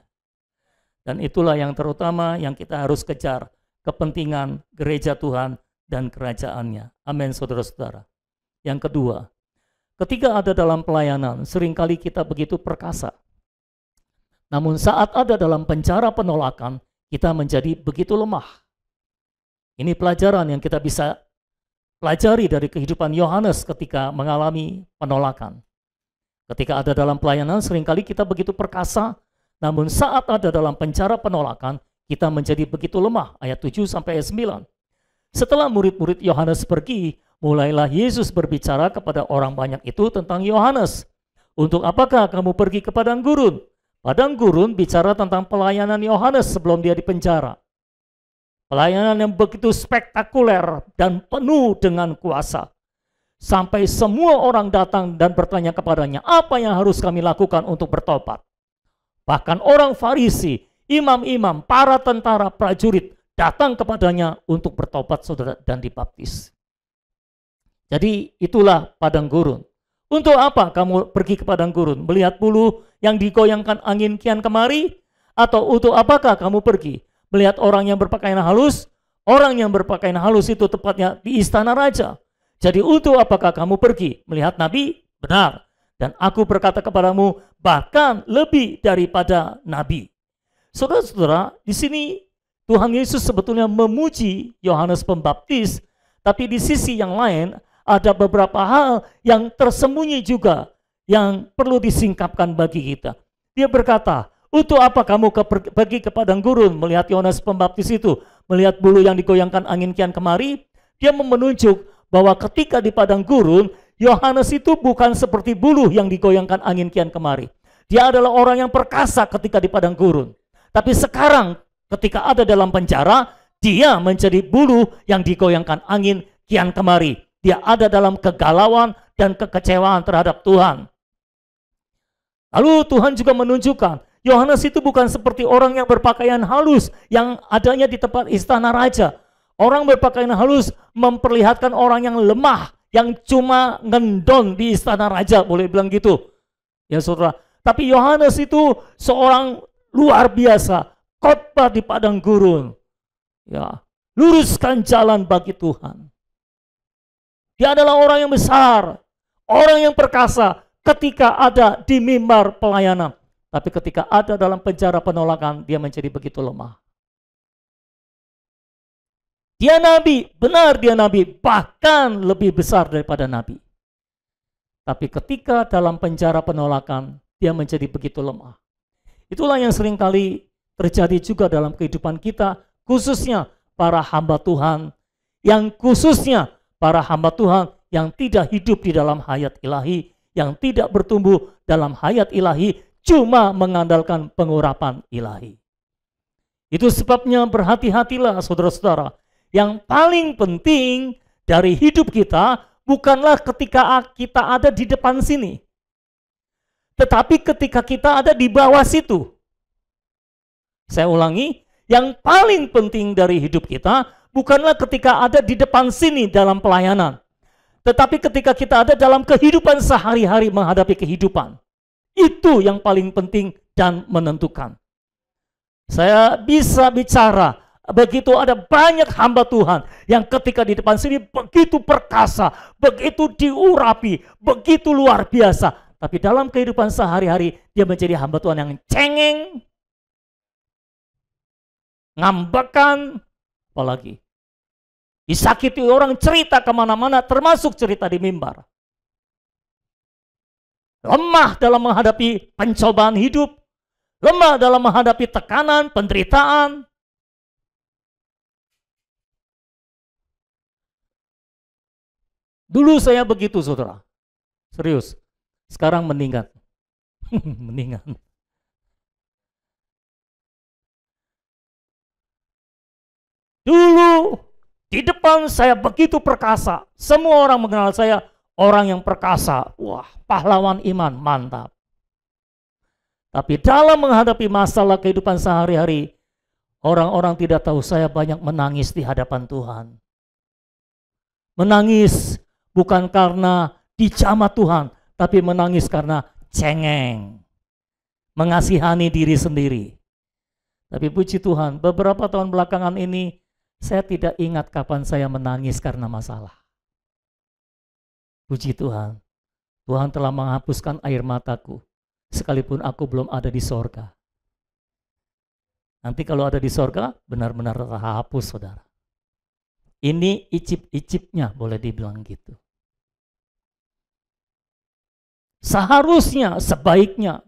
Dan itulah yang terutama yang kita harus kejar, kepentingan gereja Tuhan dan kerajaannya. Amin, saudara-saudara. Yang kedua, ketika ada dalam pelayanan, seringkali kita begitu perkasa. Namun saat ada dalam penjara penolakan, kita menjadi begitu lemah. Ini pelajaran yang kita bisa pelajari dari kehidupan Yohanes ketika mengalami penolakan. Ketika ada dalam pelayanan, seringkali kita begitu perkasa, namun saat ada dalam penjara penolakan, kita menjadi begitu lemah. Ayat 7 sampai ayat 9. Setelah murid-murid Yohanes pergi, mulailah Yesus berbicara kepada orang banyak itu tentang Yohanes. Untuk apakah kamu pergi ke padang gurun? Padang gurun bicara tentang pelayanan Yohanes sebelum dia dipenjara. Pelayanan yang begitu spektakuler dan penuh dengan kuasa. Sampai semua orang datang dan bertanya kepadanya, apa yang harus kami lakukan untuk bertobat? Bahkan orang Farisi, imam-imam, para tentara, prajurit datang kepadanya untuk bertobat, saudara, dan dibaptis. Jadi itulah padang gurun. Untuk apa kamu pergi ke padang gurun? Melihat bulu yang digoyangkan angin kian kemari? Atau untuk apakah kamu pergi? Melihat orang yang berpakaian halus? Orang yang berpakaian halus itu tepatnya di istana raja. Jadi untuk apakah kamu pergi? Melihat nabi? Benar. Dan aku berkata kepadamu, bahkan lebih daripada nabi. Saudara-saudara, di sini Tuhan Yesus sebetulnya memuji Yohanes Pembaptis, tapi di sisi yang lain ada beberapa hal yang tersembunyi juga yang perlu disingkapkan bagi kita. Dia berkata, untuk apa kamu pergi ke padang gurun? Melihat Yohanes Pembaptis itu, melihat bulu yang digoyangkan angin kian kemari, dia menunjuk bahwa ketika di padang gurun, Yohanes itu bukan seperti buluh yang digoyangkan angin kian kemari. Dia adalah orang yang perkasa ketika di padang gurun. Tapi sekarang ketika ada dalam penjara, dia menjadi buluh yang digoyangkan angin kian kemari. Dia ada dalam kegalauan dan kekecewaan terhadap Tuhan. Lalu Tuhan juga menunjukkan, Yohanes itu bukan seperti orang yang berpakaian halus yang adanya di tempat istana raja. Orang berpakaian halus memperlihatkan orang yang lemah, yang cuma ngendon di istana raja, boleh bilang gitu. Ya saudara, tapi Yohanes itu seorang luar biasa, khotbah di padang gurun. Ya, luruskan jalan bagi Tuhan. Dia adalah orang yang besar, orang yang perkasa ketika ada di mimbar pelayanan. Tapi ketika ada dalam penjara penolakan, dia menjadi begitu lemah. Dia nabi, benar dia nabi, bahkan lebih besar daripada nabi. Tapi ketika dalam penjara penolakan, dia menjadi begitu lemah. Itulah yang seringkali terjadi juga dalam kehidupan kita, khususnya para hamba Tuhan, yang khususnya para hamba Tuhan yang tidak hidup di dalam hayat ilahi, yang tidak bertumbuh dalam hayat ilahi, cuma mengandalkan pengurapan ilahi. Itu sebabnya berhati-hatilah saudara-saudara. Yang paling penting dari hidup kita bukanlah ketika kita ada di depan sini, tetapi ketika kita ada di bawah situ. Saya ulangi, yang paling penting dari hidup kita bukanlah ketika ada di depan sini dalam pelayanan, tetapi ketika kita ada dalam kehidupan sehari-hari menghadapi kehidupan. Itu yang paling penting dan menentukan. Saya bisa bicara, begitu ada banyak hamba Tuhan yang ketika di depan sini begitu perkasa, begitu diurapi, begitu luar biasa. Tapi dalam kehidupan sehari-hari dia menjadi hamba Tuhan yang cengeng, ngambekan, apalagi disakiti orang, cerita kemana-mana, termasuk cerita di mimbar. Lemah dalam menghadapi pencobaan hidup, lemah dalam menghadapi tekanan, penderitaan. Dulu saya begitu, saudara. Serius. Sekarang meningkat. Meningkat. Dulu di depan saya begitu perkasa. Semua orang mengenal saya orang yang perkasa. Wah, pahlawan iman, mantap. Tapi dalam menghadapi masalah kehidupan sehari-hari, orang-orang tidak tahu saya banyak menangis di hadapan Tuhan. Menangis bukan karena dijamah Tuhan, tapi menangis karena cengeng, mengasihani diri sendiri. Tapi puji Tuhan, beberapa tahun belakangan ini saya tidak ingat kapan saya menangis karena masalah. Puji Tuhan, Tuhan telah menghapuskan air mataku, sekalipun aku belum ada di sorga. Nanti kalau ada di sorga, benar-benar terhapus, saudara. Ini icip-icipnya, boleh dibilang gitu. Seharusnya, sebaiknya,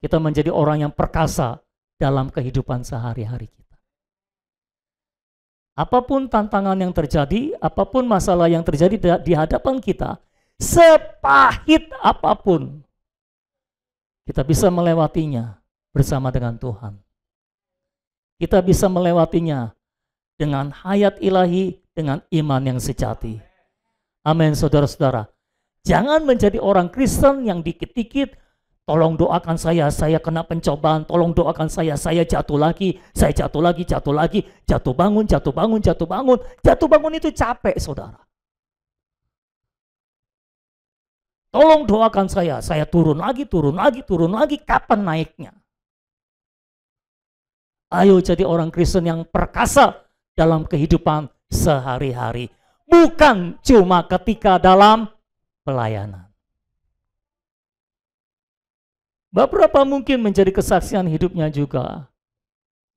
kita menjadi orang yang perkasa dalam kehidupan sehari-hari kita. Apapun tantangan yang terjadi, apapun masalah yang terjadi di hadapan kita, sepahit apapun, kita bisa melewatinya bersama dengan Tuhan. Kita bisa melewatinya dengan hayat ilahi, dengan iman yang sejati. Amin, saudara-saudara. Jangan menjadi orang Kristen yang dikit-dikit, tolong doakan saya kena pencobaan, tolong doakan saya jatuh lagi, jatuh lagi, jatuh bangun. Jatuh bangun itu capek, saudara. Tolong doakan saya turun lagi, kapan naiknya? Ayo jadi orang Kristen yang perkasa dalam kehidupan sehari-hari. Bukan cuma ketika dalam pelayanan. Beberapa mungkin menjadi kesaksian hidupnya juga.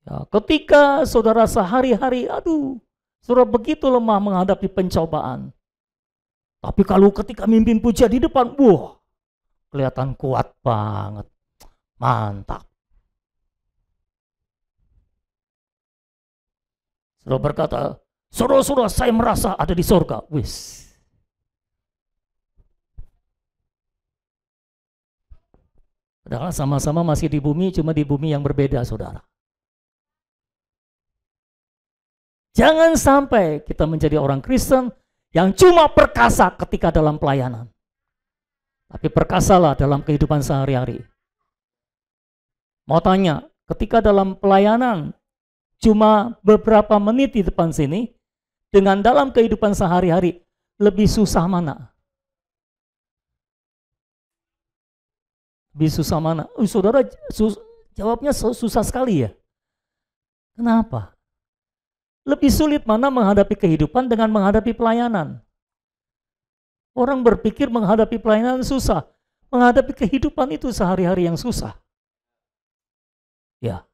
Ya, ketika saudara sehari-hari, saudara begitu lemah menghadapi pencobaan. Tapi kalau ketika mimpin pujian di depan, kelihatan kuat banget. Mantap. Saudara berkata, Saudara-saudara, saya merasa ada di sorga. Wis. Padahal sama-sama masih di bumi, cuma di bumi yang berbeda, saudara. Jangan sampai kita menjadi orang Kristen yang cuma perkasa ketika dalam pelayanan. Tapi perkasalah dalam kehidupan sehari-hari. Mau tanya, ketika dalam pelayanan cuma beberapa menit di depan sini, dengan dalam kehidupan sehari-hari, lebih susah mana? Lebih susah mana? Saudara, jawabnya susah sekali ya. Kenapa? Lebih sulit mana menghadapi kehidupan dengan menghadapi pelayanan? Orang berpikir menghadapi pelayanan susah. Menghadapi kehidupan itu sehari-hari yang susah. Ya.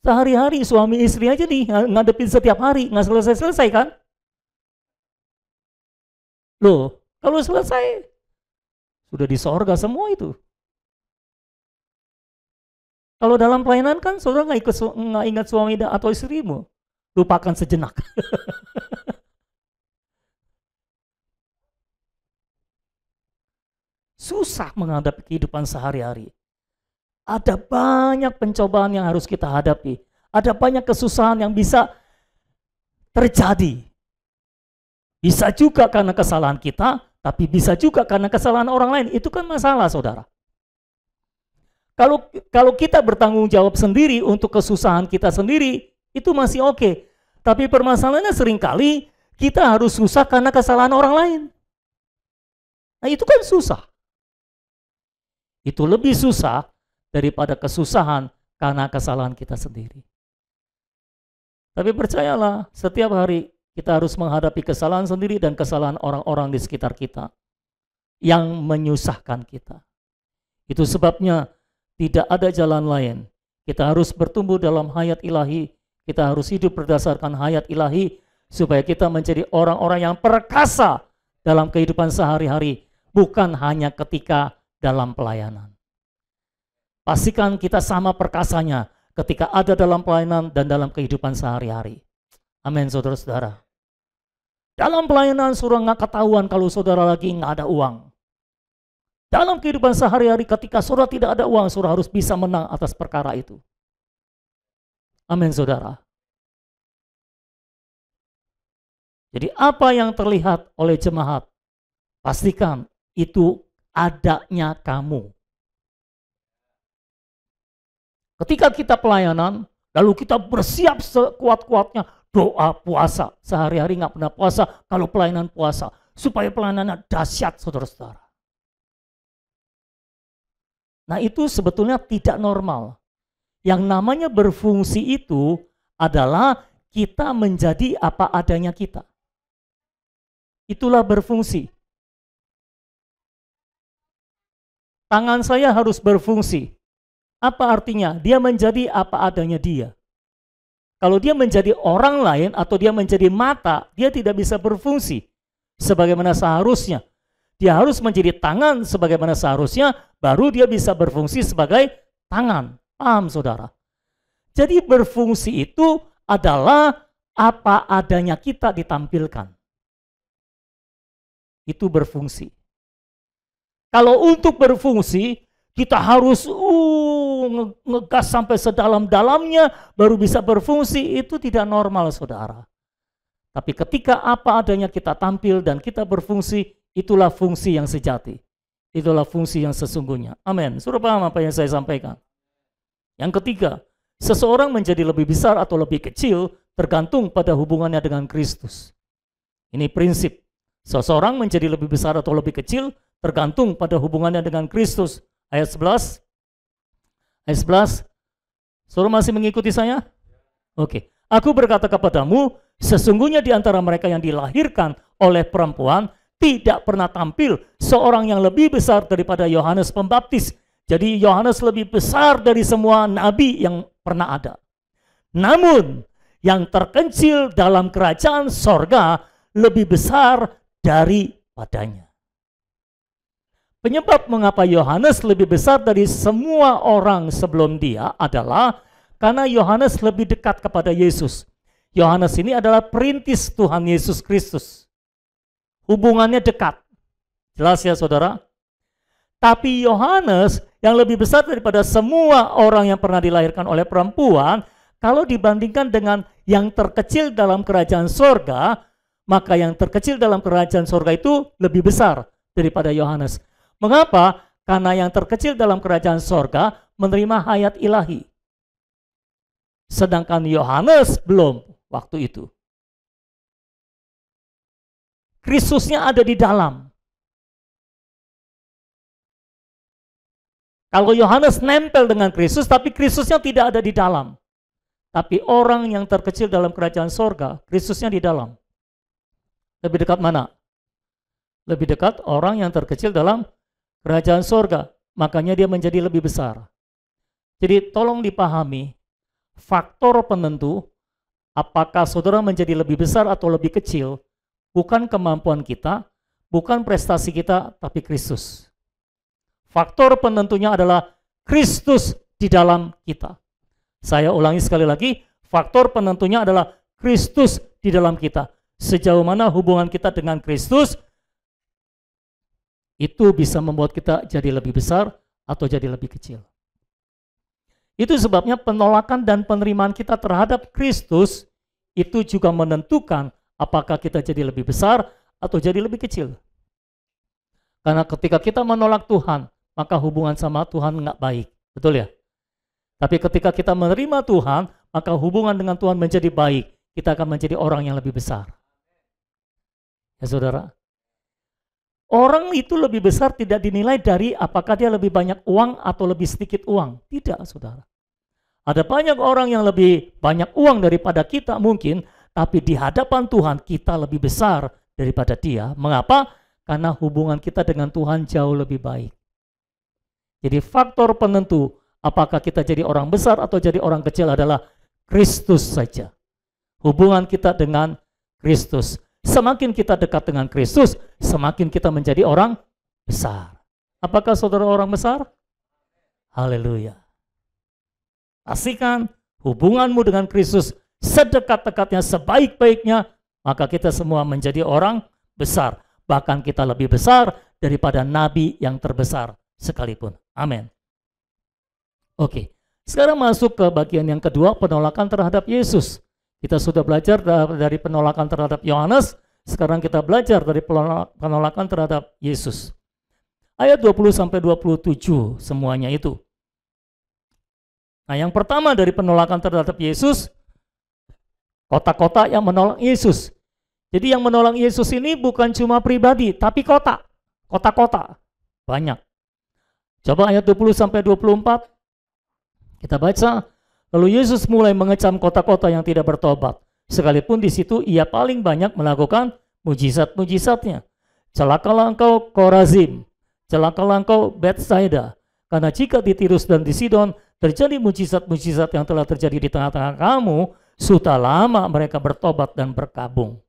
Sehari-hari suami istri aja nih ngadepin setiap hari, nggak selesai-selesai kan? Loh, kalau selesai, sudah di sorga semua itu. Kalau dalam pelayanan kan saudara nggak ingat suami atau istrimu, lupakan sejenak. Susah menghadapi kehidupan sehari-hari. Ada banyak pencobaan yang harus kita hadapi. Ada banyak kesusahan yang bisa terjadi. Bisa juga karena kesalahan kita, tapi bisa juga karena kesalahan orang lain. Itu kan masalah, saudara. Kalau kita bertanggung jawab sendiri untuk kesusahan kita sendiri, itu masih oke. Tapi permasalahannya seringkali kita harus susah karena kesalahan orang lain. Nah itu kan susah. Itu lebih susah daripada kesusahan karena kesalahan kita sendiri. Tapi percayalah, setiap hari kita harus menghadapi kesalahan sendiri dan kesalahan orang-orang di sekitar kita yang menyusahkan kita. Itu sebabnya tidak ada jalan lain. Kita harus bertumbuh dalam hayat ilahi, kita harus hidup berdasarkan hayat ilahi supaya kita menjadi orang-orang yang perkasa dalam kehidupan sehari-hari, bukan hanya ketika dalam pelayanan. Pastikan kita sama perkasanya ketika ada dalam pelayanan dan dalam kehidupan sehari-hari. Amin, saudara-saudara. Dalam pelayanan saudara nggak ketahuan kalau saudara lagi nggak ada uang. Dalam kehidupan sehari-hari ketika saudara tidak ada uang, saudara harus bisa menang atas perkara itu. Amin, saudara. Jadi apa yang terlihat oleh jemaat, pastikan itu adanya kamu. Ketika kita pelayanan, lalu kita bersiap sekuat-kuatnya, doa, puasa. Sehari-hari nggak pernah puasa, kalau pelayanan puasa. Supaya pelayanannya dahsyat, saudara-saudara. Nah itu sebetulnya tidak normal. Yang namanya berfungsi itu adalah kita menjadi apa adanya kita. Itulah berfungsi. Tangan saya harus berfungsi. Apa artinya? Dia menjadi apa adanya dia. Kalau dia menjadi orang lain atau dia menjadi mata, dia tidak bisa berfungsi sebagaimana seharusnya. Dia harus menjadi tangan sebagaimana seharusnya, baru dia bisa berfungsi sebagai tangan. Paham, saudara? Jadi berfungsi itu adalah apa adanya kita ditampilkan. Itu berfungsi. Kalau untuk berfungsi, kita harus ngegas sampai sedalam-dalamnya baru bisa berfungsi. Itu tidak normal, saudara. Tapi ketika apa adanya kita tampil dan kita berfungsi, itulah fungsi yang sejati. Itulah fungsi yang sesungguhnya. Amin. Sudah paham apa yang saya sampaikan? Yang ketiga, seseorang menjadi lebih besar atau lebih kecil tergantung pada hubungannya dengan Kristus. Ini prinsip. Seseorang menjadi lebih besar atau lebih kecil tergantung pada hubungannya dengan Kristus. Ayat 11. Ayat 11. Saudara masih mengikuti saya? Oke. Aku berkata kepadamu, sesungguhnya di antara mereka yang dilahirkan oleh perempuan tidak pernah tampil seorang yang lebih besar daripada Yohanes Pembaptis. Jadi Yohanes lebih besar dari semua nabi yang pernah ada. Namun yang terkecil dalam kerajaan sorga lebih besar daripadanya. Penyebab mengapa Yohanes lebih besar dari semua orang sebelum dia adalah Karena Yohanes lebih dekat kepada Yesus. Yohanes ini adalah perintis Tuhan Yesus Kristus. Hubungannya dekat. Jelas ya saudara? Tapi Yohanes yang lebih besar daripada semua orang yang pernah dilahirkan oleh perempuan, kalau dibandingkan dengan yang terkecil dalam kerajaan sorga, maka yang terkecil dalam kerajaan sorga itu lebih besar daripada Yohanes. Mengapa? Karena yang terkecil dalam kerajaan sorga menerima hayat ilahi. Sedangkan Yohanes belum waktu itu. Kristusnya ada di dalam. Kalau Yohanes nempel dengan Kristus, tapi Kristusnya tidak ada di dalam. Tapi orang yang terkecil dalam kerajaan sorga, Kristusnya di dalam. Lebih dekat mana? Lebih dekat orang yang terkecil dalam kerajaan sorga. Makanya dia menjadi lebih besar. Jadi tolong dipahami, faktor penentu apakah saudara menjadi lebih besar atau lebih kecil, bukan kemampuan kita, bukan prestasi kita, tapi Kristus. Faktor penentunya adalah Kristus di dalam kita. Saya ulangi sekali lagi, faktor penentunya adalah Kristus di dalam kita. Sejauh mana hubungan kita dengan Kristus, itu bisa membuat kita jadi lebih besar atau jadi lebih kecil. Itu sebabnya penolakan dan penerimaan kita terhadap Kristus itu juga menentukan apakah kita jadi lebih besar atau jadi lebih kecil. Karena ketika kita menolak Tuhan, maka hubungan sama Tuhan nggak baik. Betul ya? Tapi ketika kita menerima Tuhan, maka hubungan dengan Tuhan menjadi baik. Kita akan menjadi orang yang lebih besar. Ya saudara? Orang itu lebih besar tidak dinilai dari apakah dia lebih banyak uang atau lebih sedikit uang. Tidak, saudara. Ada banyak orang yang lebih banyak uang daripada kita mungkin, tapi di hadapan Tuhan kita lebih besar daripada dia. Mengapa? Karena hubungan kita dengan Tuhan jauh lebih baik. Jadi faktor penentu apakah kita jadi orang besar atau jadi orang kecil adalah Kristus saja. Hubungan kita dengan Kristus. Semakin kita dekat dengan Kristus, semakin kita menjadi orang besar. Apakah saudara orang besar? Haleluya. Pastikan hubunganmu dengan Kristus sedekat-dekatnya, sebaik-baiknya, maka kita semua menjadi orang besar. Bahkan kita lebih besar daripada nabi yang terbesar sekalipun. Amin. Oke, sekarang masuk ke bagian yang kedua, penolakan terhadap Yesus. Kita sudah belajar dari penolakan terhadap Yohanes, sekarang kita belajar dari penolakan terhadap Yesus. Ayat 20-27 semuanya itu. Nah, yang pertama dari penolakan terhadap Yesus, kota-kota yang menolak Yesus. Jadi yang menolak Yesus ini bukan cuma pribadi, tapi kota-kota. Banyak. Coba ayat 20-24. Kita baca. Lalu Yesus mulai mengecam kota-kota yang tidak bertobat. Sekalipun di situ ia paling banyak melakukan mujizat-mujizatnya. Celakalah engkau Korazim, celakalah engkau Betsaida. Karena jika di Tirus dan di Sidon terjadi mujizat-mujizat yang telah terjadi di tengah-tengah kamu, sudah lama mereka bertobat dan berkabung.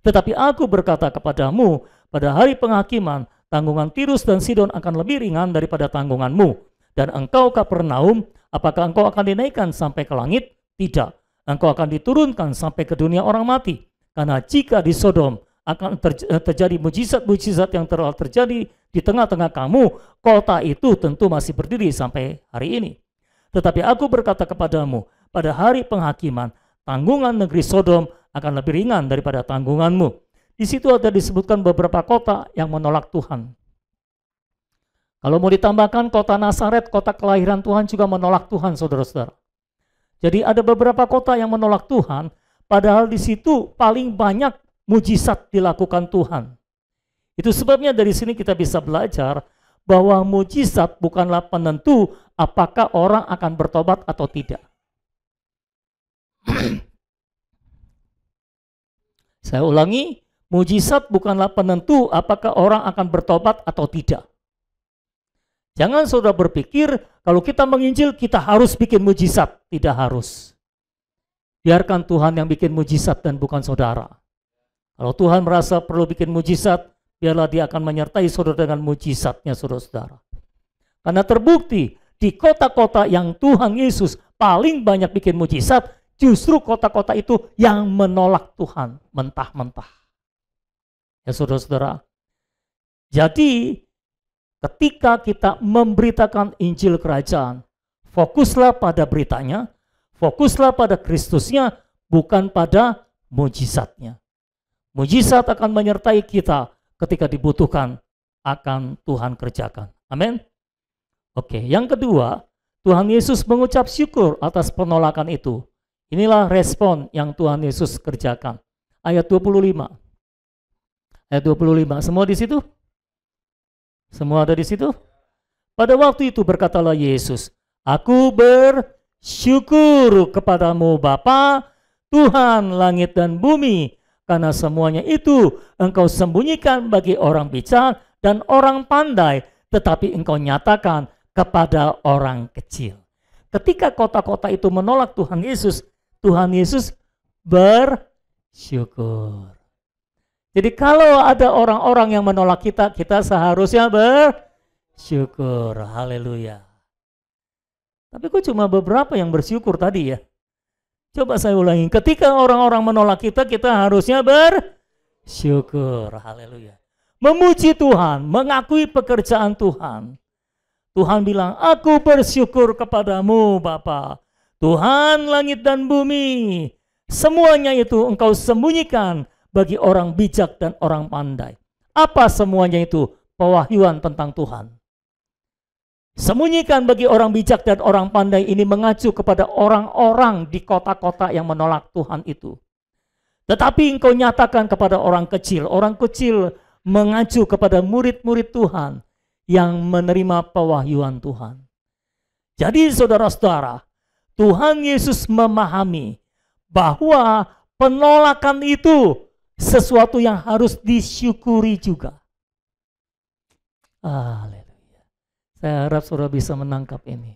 Tetapi aku berkata kepadamu, pada hari penghakiman, tanggungan Tirus dan Sidon akan lebih ringan daripada tanggunganmu. Dan engkau Kapernaum, apakah engkau akan dinaikkan sampai ke langit? Tidak. Engkau akan diturunkan sampai ke dunia orang mati. Karena jika di Sodom akan terjadi mujizat-mujizat yang telah terjadi di tengah-tengah kamu, kota itu tentu masih berdiri sampai hari ini. Tetapi aku berkata kepadamu, pada hari penghakiman, tanggungan negeri Sodom akan lebih ringan daripada tanggunganmu. Di situ ada disebutkan beberapa kota yang menolak Tuhan. Kalau mau ditambahkan kota Nazaret, kota kelahiran Tuhan juga menolak Tuhan, saudara-saudara. Jadi ada beberapa kota yang menolak Tuhan, padahal di situ paling banyak mujizat dilakukan Tuhan. Itu sebabnya dari sini kita bisa belajar bahwa mujizat bukanlah penentu apakah orang akan bertobat atau tidak. Saya ulangi, mujizat bukanlah penentu apakah orang akan bertobat atau tidak. Jangan saudara berpikir kalau kita menginjil kita harus bikin mujizat. Tidak harus. Biarkan Tuhan yang bikin mujizat dan bukan saudara. Kalau Tuhan merasa perlu bikin mujizat, biarlah dia akan menyertai saudara dengan mujizatnya saudara-saudara. Karena terbukti di kota-kota yang Tuhan Yesus paling banyak bikin mujizat, justru kota-kota itu yang menolak Tuhan mentah-mentah. Ya saudara-saudara, jadi ketika kita memberitakan Injil Kerajaan, fokuslah pada beritanya, fokuslah pada Kristusnya, bukan pada mujizatnya. Mujizat akan menyertai kita ketika dibutuhkan, akan Tuhan kerjakan. Amin. Oke, yang kedua, Tuhan Yesus mengucap syukur atas penolakan itu. Inilah respon yang Tuhan Yesus kerjakan. Ayat 25. Ayat 25, semua di situ? Semua ada di situ? Pada waktu itu berkatalah Yesus, "Aku bersyukur kepadamu Bapa, Tuhan langit dan bumi, karena semuanya itu Engkau sembunyikan bagi orang bijak dan orang pandai, tetapi Engkau nyatakan kepada orang kecil." Ketika kota-kota itu menolak Tuhan Yesus bersyukur. Jadi kalau ada orang-orang yang menolak kita, kita seharusnya bersyukur. Haleluya. Tapi kok cuma beberapa yang bersyukur tadi ya? Coba saya ulangi. Ketika orang-orang menolak kita, kita harusnya bersyukur. Haleluya. Memuji Tuhan, mengakui pekerjaan Tuhan. Tuhan bilang, "Aku bersyukur kepadamu Bapa, Tuhan langit dan bumi. Semuanya itu Engkau sembunyikan bagi orang bijak dan orang pandai." Apa semuanya itu? Pewahyuan tentang Tuhan. Sembunyikan bagi orang bijak dan orang pandai ini mengacu kepada orang-orang di kota-kota yang menolak Tuhan itu. Tetapi Engkau nyatakan kepada orang kecil. Orang kecil mengacu kepada murid-murid Tuhan yang menerima pewahyuan Tuhan. Jadi saudara-saudara, Tuhan Yesus memahami bahwa penolakan itu sesuatu yang harus disyukuri juga. Haleluya. Saya harap saudara bisa menangkap ini.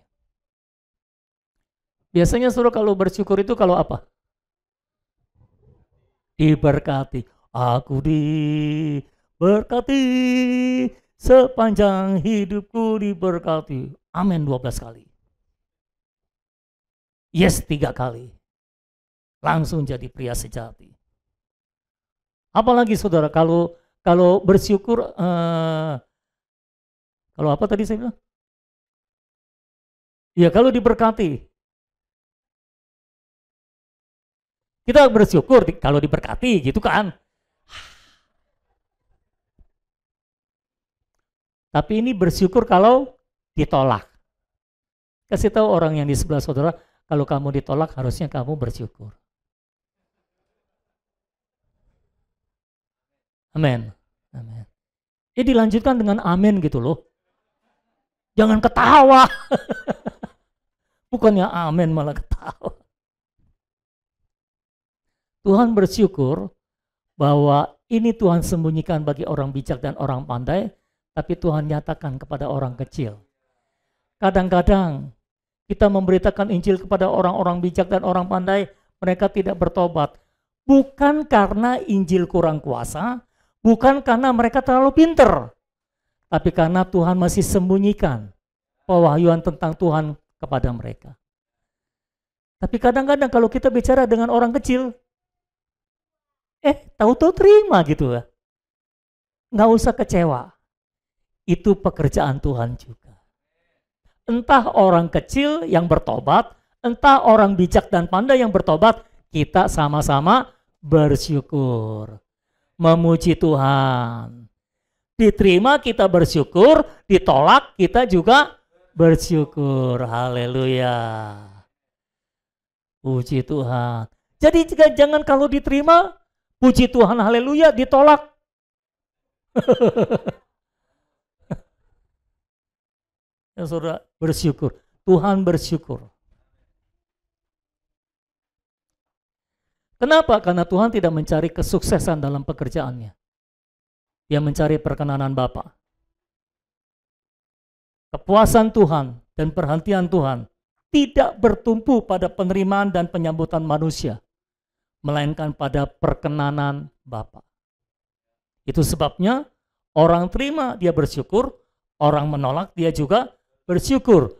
Biasanya saudara kalau bersyukur itu kalau apa? Diberkati. Aku diberkati, sepanjang hidupku diberkati. Amin 12 kali. Yes 3 kali. Langsung jadi pria sejati. Apalagi saudara kalau bersyukur, kalau apa tadi saya bilang? Ya kalau diberkati. Kita bersyukur kalau diberkati gitu kan. Tapi ini bersyukur kalau ditolak. Kasih tahu orang yang di sebelah saudara, kalau kamu ditolak harusnya kamu bersyukur. Amin. Amin. Ini dilanjutkan dengan amin gitu loh. Jangan ketawa. Bukannya amin malah ketawa. Tuhan bersyukur bahwa ini Tuhan sembunyikan bagi orang bijak dan orang pandai, tapi Tuhan nyatakan kepada orang kecil. Kadang-kadang kita memberitakan Injil kepada orang-orang bijak dan orang pandai, mereka tidak bertobat. Bukan karena Injil kurang kuasa, bukan karena mereka terlalu pinter, tapi karena Tuhan masih sembunyikan pewahyuan tentang Tuhan kepada mereka. Tapi kadang-kadang kalau kita bicara dengan orang kecil, tahu-tahu terima gitu ya. Nggak usah kecewa. Itu pekerjaan Tuhan juga. Entah orang kecil yang bertobat, entah orang bijak dan pandai yang bertobat, kita sama-sama bersyukur. Memuji Tuhan. Diterima kita bersyukur, ditolak kita juga bersyukur. Haleluya. Puji Tuhan. Jadi jangan kalau diterima, puji Tuhan, haleluya, ditolak. Ya saudara, bersyukur. Tuhan bersyukur. Kenapa? Karena Tuhan tidak mencari kesuksesan dalam pekerjaannya. Dia mencari perkenanan Bapa. Kepuasan Tuhan dan perhatian Tuhan tidak bertumpu pada penerimaan dan penyambutan manusia, melainkan pada perkenanan Bapa. Itu sebabnya orang terima dia bersyukur, orang menolak dia juga bersyukur.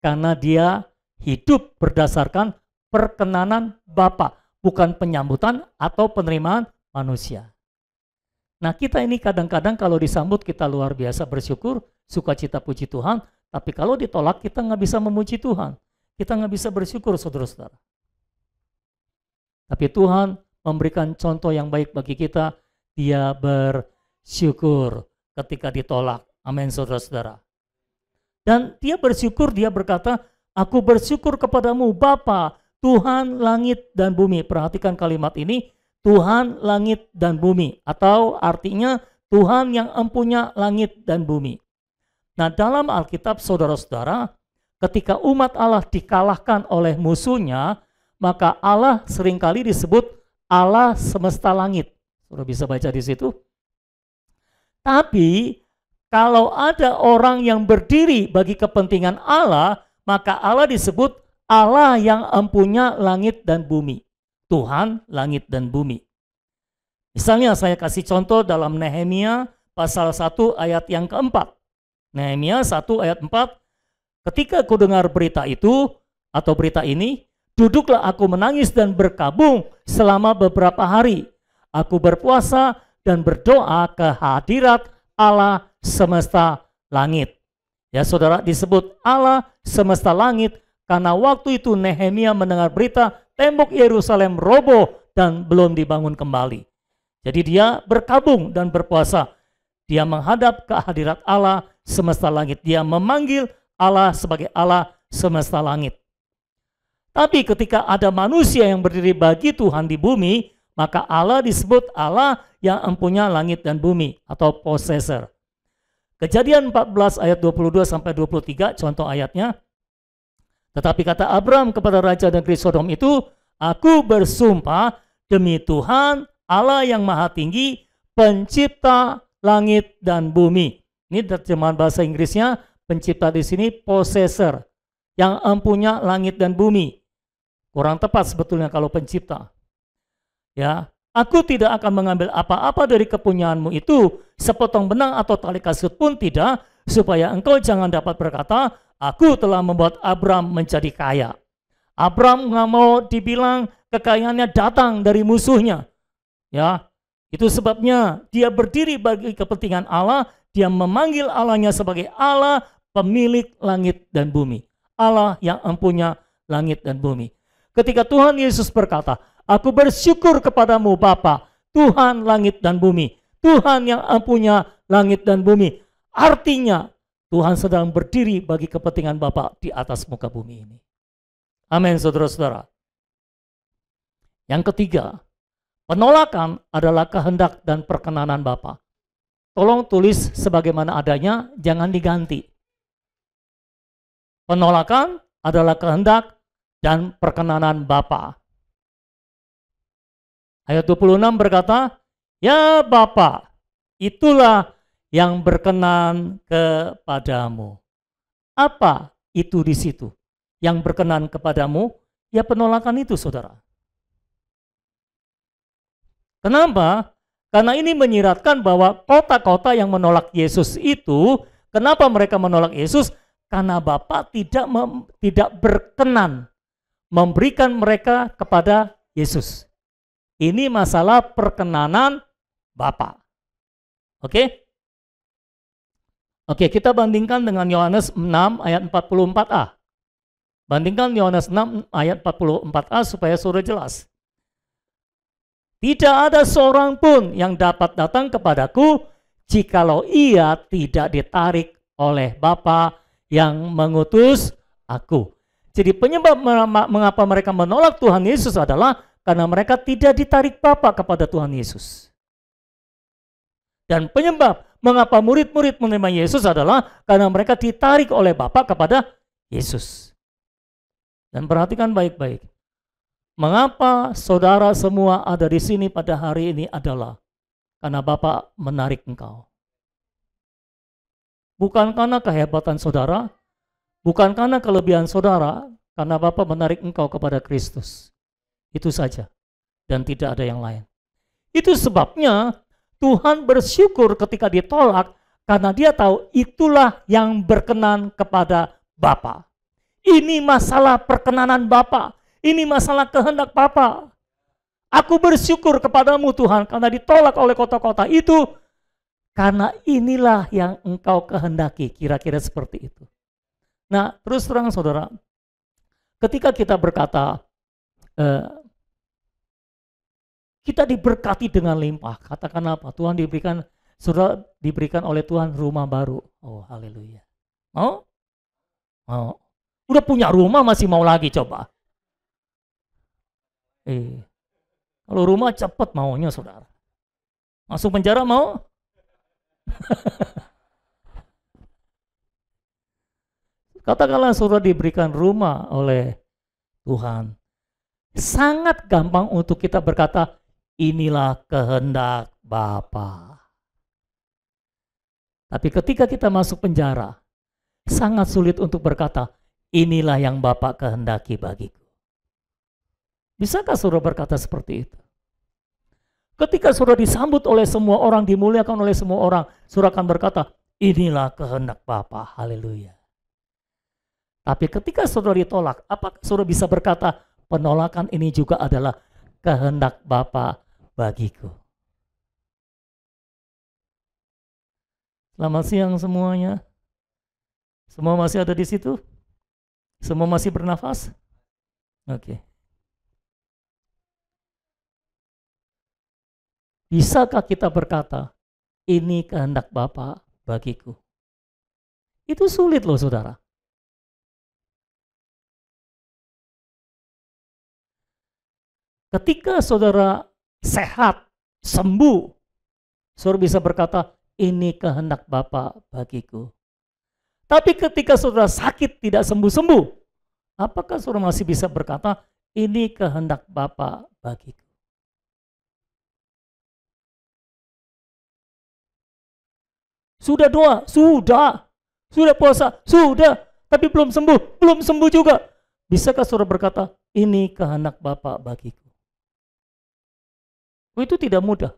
Karena dia hidup berdasarkan perkenanan Bapa, bukan penyambutan atau penerimaan manusia. Nah, kita ini kadang-kadang kalau disambut kita luar biasa bersyukur, sukacita puji Tuhan, tapi kalau ditolak kita nggak bisa memuji Tuhan. Kita nggak bisa bersyukur, saudara-saudara. Tapi Tuhan memberikan contoh yang baik bagi kita, dia bersyukur ketika ditolak. Amin, saudara-saudara. Dan dia bersyukur, dia berkata, aku bersyukur kepadamu Bapa, Tuhan langit dan bumi. Perhatikan kalimat ini, Tuhan langit dan bumi. Atau artinya Tuhan yang empunya langit dan bumi. Nah, dalam Alkitab, saudara-saudara, ketika umat Allah dikalahkan oleh musuhnya, maka Allah seringkali disebut Allah semesta langit. Saudara bisa baca di situ. Tapi kalau ada orang yang berdiri bagi kepentingan Allah, maka Allah disebut Allah yang empunya langit dan bumi. Tuhan langit dan bumi. Misalnya saya kasih contoh dalam Nehemia pasal 1 ayat yang keempat. Nehemia 1 ayat 4. Ketika aku dengar berita itu atau berita ini, duduklah aku menangis dan berkabung selama beberapa hari. Aku berpuasa dan berdoa ke hadirat Allah semesta langit. Ya saudara, disebut Allah semesta langit karena waktu itu Nehemia mendengar berita tembok Yerusalem roboh dan belum dibangun kembali. Jadi dia berkabung dan berpuasa. Dia menghadap ke hadirat Allah semesta langit. Dia memanggil Allah sebagai Allah semesta langit. Tapi ketika ada manusia yang berdiri bagi Tuhan di bumi, maka Allah disebut Allah yang empunya langit dan bumi atau possessor. Kejadian 14 ayat 22 sampai 23 contoh ayatnya. Tetapi kata Abram kepada raja negeri Sodom itu, aku bersumpah demi Tuhan Allah yang maha tinggi, pencipta langit dan bumi. Ini terjemahan bahasa Inggrisnya, pencipta di sini possessor, yang empunya langit dan bumi. Kurang tepat sebetulnya kalau pencipta. Ya, aku tidak akan mengambil apa-apa dari kepunyaanmu itu, sepotong benang atau tali kasut pun tidak, supaya engkau jangan dapat berkata, aku telah membuat Abram menjadi kaya. Abram nggak mau dibilang kekayaannya datang dari musuhnya. Ya, itu sebabnya dia berdiri bagi kepentingan Allah, dia memanggil Allahnya sebagai Allah pemilik langit dan bumi. Allah yang empunya langit dan bumi. Ketika Tuhan Yesus berkata, aku bersyukur kepadamu Bapa, Tuhan langit dan bumi. Tuhan yang empunya langit dan bumi. Artinya Tuhan sedang berdiri bagi kepentingan Bapa di atas muka bumi ini. Amin, saudara-saudara. Yang ketiga, penolakan adalah kehendak dan perkenanan Bapa. Tolong tulis sebagaimana adanya, jangan diganti. Penolakan adalah kehendak dan perkenanan Bapa. Ayat 26 berkata, ya Bapa, itulah yang berkenan kepadamu. Apa itu di situ? Yang berkenan kepadamu, ya penolakan itu, saudara. Kenapa? Karena ini menyiratkan bahwa kota-kota yang menolak Yesus itu, kenapa mereka menolak Yesus? Karena Bapa tidak berkenan memberikan mereka kepada Yesus. Ini masalah perkenanan Bapa. Oke? Oke, kita bandingkan dengan Yohanes 6 ayat 44a. Bandingkan Yohanes 6 ayat 44a supaya sudah jelas. Tidak ada seorang pun yang dapat datang kepadaku jikalau ia tidak ditarik oleh Bapa yang mengutus aku. Jadi penyebab mengapa mereka menolak Tuhan Yesus adalah karena mereka tidak ditarik Bapa kepada Tuhan Yesus. Dan penyebab mengapa murid-murid menerima Yesus adalah karena mereka ditarik oleh Bapa kepada Yesus. Dan perhatikan baik-baik. Mengapa saudara semua ada di sini pada hari ini adalah karena Bapa menarik engkau. Bukan karena kehebatan saudara, bukan karena kelebihan saudara, karena Bapa menarik engkau kepada Kristus. Itu saja, dan tidak ada yang lain. Itu sebabnya Tuhan bersyukur ketika ditolak, karena dia tahu itulah yang berkenan kepada Bapa. Ini masalah perkenanan Bapa. Ini masalah kehendak Bapa. Aku bersyukur kepadamu Tuhan karena ditolak oleh kota-kota itu. Karena inilah yang engkau kehendaki. Kira-kira seperti itu. Nah, terus terang saudara. Ketika kita berkata, kita diberkati dengan limpah. Katakan apa? Tuhan diberikan, saudara diberikan oleh Tuhan rumah baru. Oh, haleluya. Mau? Mau. Udah punya rumah masih mau lagi coba. Kalau rumah cepat maunya saudara. Masuk penjara mau? Katakanlah saudara diberikan rumah oleh Tuhan. Sangat gampang untuk kita berkata, inilah kehendak Bapa. Tapi ketika kita masuk penjara, sangat sulit untuk berkata, inilah yang Bapa kehendaki bagiku. Bisakah saudara berkata seperti itu? Ketika saudara disambut oleh semua orang, dimuliakan oleh semua orang, saudara akan berkata, inilah kehendak Bapa. Haleluya. Tapi ketika saudara ditolak, apakah saudara bisa berkata, penolakan ini juga adalah kehendak Bapa bagiku? Selamat siang semuanya. Semua masih ada di situ? Semua masih bernafas? Oke. Bisakah kita berkata, ini kehendak Bapa bagiku? Itu sulit loh saudara. Ketika saudara sehat, sembuh, saudara bisa berkata, ini kehendak Bapa bagiku. Tapi ketika saudara sakit tidak sembuh-sembuh, apakah saudara masih bisa berkata, ini kehendak Bapa bagiku? Sudah doa, sudah puasa, sudah, tapi belum sembuh juga. Bisakah saudara berkata, ini kehendak Bapa bagiku? Itu tidak mudah.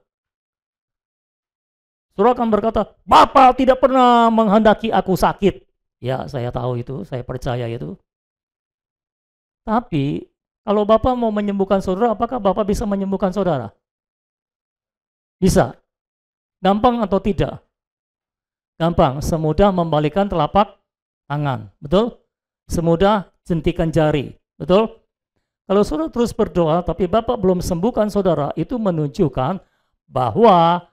Saudara akan berkata, Bapa tidak pernah menghendaki aku sakit. Ya, saya tahu itu, saya percaya itu. Tapi, kalau Bapa mau menyembuhkan saudara, apakah Bapa bisa menyembuhkan saudara? Bisa. Gampang atau tidak? Gampang, semudah membalikan telapak tangan. Betul? Semudah jentikan jari. Betul? Kalau saudara terus berdoa, tapi Bapak belum sembuhkan saudara, itu menunjukkan bahwa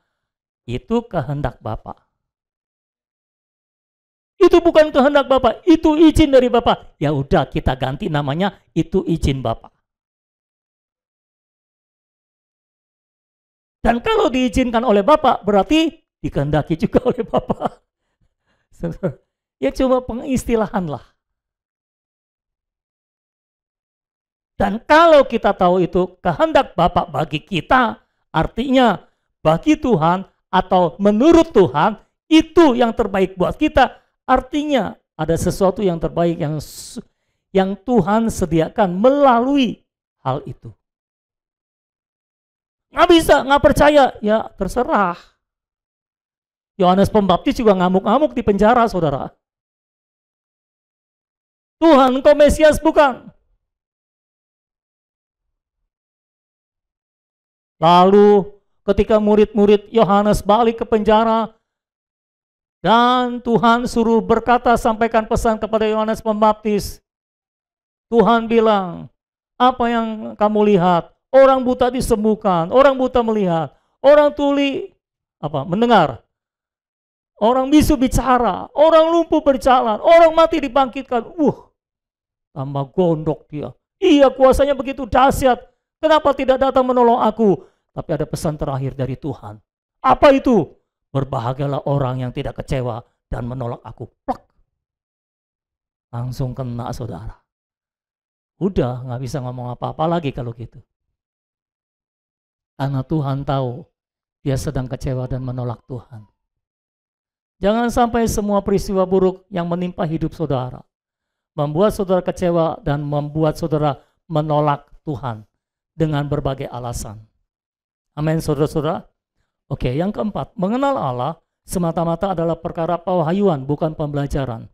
itu kehendak Bapak. Itu bukan kehendak Bapak, itu izin dari Bapak. Ya udah kita ganti namanya, itu izin Bapak. Dan kalau diizinkan oleh Bapak, berarti dikehendaki juga oleh Bapak. Ya cuma pengistilahan lah. Dan kalau kita tahu itu kehendak Bapak bagi kita, artinya bagi Tuhan atau menurut Tuhan, itu yang terbaik buat kita. Artinya ada sesuatu yang terbaik yang Tuhan sediakan melalui hal itu. Nggak bisa, nggak percaya, ya terserah. Yohanes Pembaptis juga ngamuk-ngamuk di penjara, saudara. Tuhan, engkau Mesias bukan? Lalu ketika murid-murid Yohanes balik ke penjara, dan Tuhan suruh berkata, sampaikan pesan kepada Yohanes Pembaptis. Tuhan bilang, apa yang kamu lihat? Orang buta disembuhkan, orang buta melihat, orang tuli mendengar, orang bisu bicara, orang lumpuh berjalan, orang mati dibangkitkan. Tambah gondok dia. Iya, kuasanya begitu dahsyat. Kenapa tidak datang menolong aku? Tapi ada pesan terakhir dari Tuhan. Apa itu? Berbahagialah orang yang tidak kecewa dan menolak aku. Plak. Langsung kena saudara. Udah nggak bisa ngomong apa-apa lagi kalau gitu. Karena Tuhan tahu dia sedang kecewa dan menolak Tuhan. Jangan sampai semua peristiwa buruk yang menimpa hidup saudara membuat saudara kecewa dan membuat saudara menolak Tuhan dengan berbagai alasan. Amin, saudara-saudara. Oke, yang keempat, mengenal Allah semata-mata adalah perkara pewahyuan, bukan pembelajaran.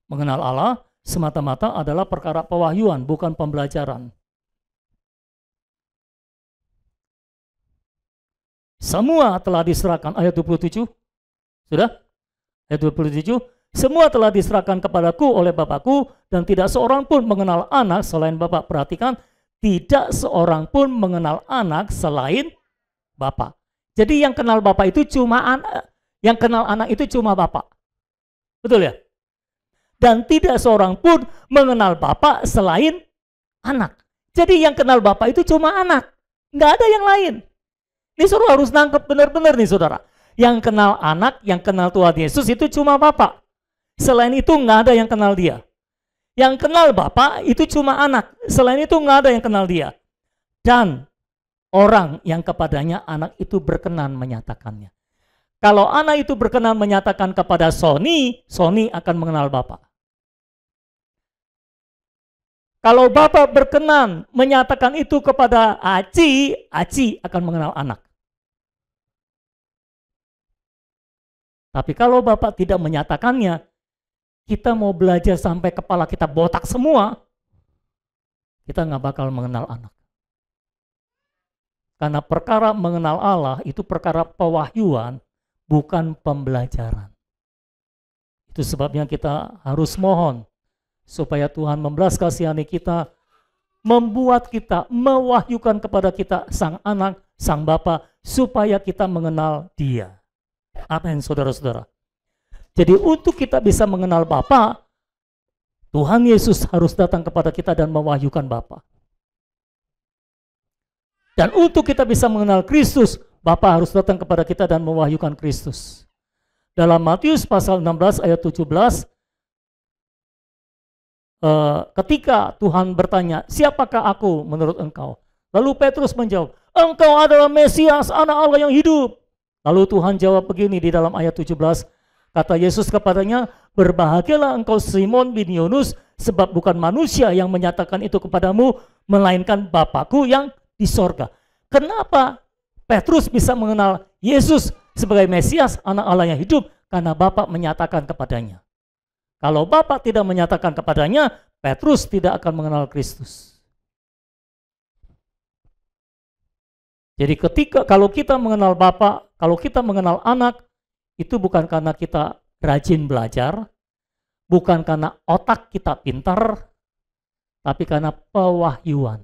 Mengenal Allah semata-mata adalah perkara pewahyuan, bukan pembelajaran. Semua telah diserahkan, ayat 27. Sudah? Ayat 27. Semua telah diserahkan kepadaku oleh Bapakku, dan tidak seorang pun mengenal anak selain Bapa. Perhatikan, tidak seorang pun mengenal anak selain Bapa. Jadi yang kenal Bapa itu cuma anak, yang kenal anak itu cuma Bapa. Betul ya? Dan tidak seorang pun mengenal Bapa selain anak. Jadi yang kenal Bapa itu cuma anak, nggak ada yang lain. Ini saudara harus nangkep benar-benar nih saudara. Yang kenal anak, yang kenal Tuhan Yesus itu cuma Bapa. Selain itu nggak ada yang kenal dia. Yang kenal Bapa itu cuma anak. Selain itu nggak ada yang kenal dia. Dan orang yang kepadanya anak itu berkenan menyatakannya. Kalau anak itu berkenan menyatakan kepada Sony, Sony akan mengenal Bapa. Kalau Bapa berkenan menyatakan itu kepada Aci, Aci akan mengenal anak. Tapi kalau Bapak tidak menyatakannya, kita mau belajar sampai kepala kita botak semua, kita nggak bakal mengenal anak. Karena perkara mengenal Allah itu perkara pewahyuan, bukan pembelajaran. Itu sebabnya kita harus mohon supaya Tuhan membelas kasihani kita, membuat kita, mewahyukan kepada kita sang anak, sang Bapa, supaya kita mengenal Dia. Amin, saudara-saudara. Jadi untuk kita bisa mengenal Bapa, Tuhan Yesus harus datang kepada kita dan mewahyukan Bapa. Dan untuk kita bisa mengenal Kristus, Bapa harus datang kepada kita dan mewahyukan Kristus. Dalam Matius pasal 16 ayat 17, ketika Tuhan bertanya, siapakah aku menurut engkau? Lalu Petrus menjawab, engkau adalah Mesias, anak Allah yang hidup. Lalu Tuhan jawab begini di dalam ayat 17, kata Yesus kepadanya, berbahagialah engkau Simon bin Yunus, sebab bukan manusia yang menyatakan itu kepadamu, melainkan Bapakku yang di sorga. Kenapa Petrus bisa mengenal Yesus sebagai Mesias, anak Allah yang hidup? Karena Bapa menyatakan kepadanya. Kalau Bapa tidak menyatakan kepadanya, Petrus tidak akan mengenal Kristus. Jadi kalau kita mengenal Bapa, kalau kita mengenal anak, itu bukan karena kita rajin belajar, bukan karena otak kita pintar, tapi karena pewahyuan.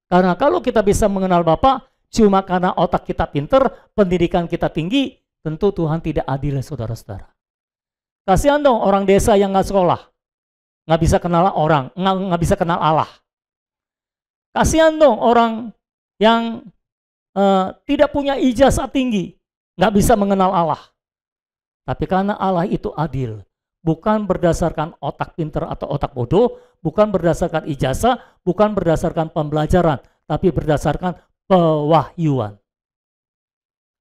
Karena kalau kita bisa mengenal Bapa cuma karena otak kita pintar, pendidikan kita tinggi, tentu Tuhan tidak adil, saudara-saudara. Kasihan dong orang desa yang nggak sekolah, nggak bisa kenal orang, nggak bisa kenal Allah. Kasihan dong orang yang tidak punya ijazah tinggi, nggak bisa mengenal Allah. Tapi karena Allah itu adil, bukan berdasarkan otak pintar atau otak bodoh, bukan berdasarkan ijazah, bukan berdasarkan pembelajaran, tapi berdasarkan pewahyuan.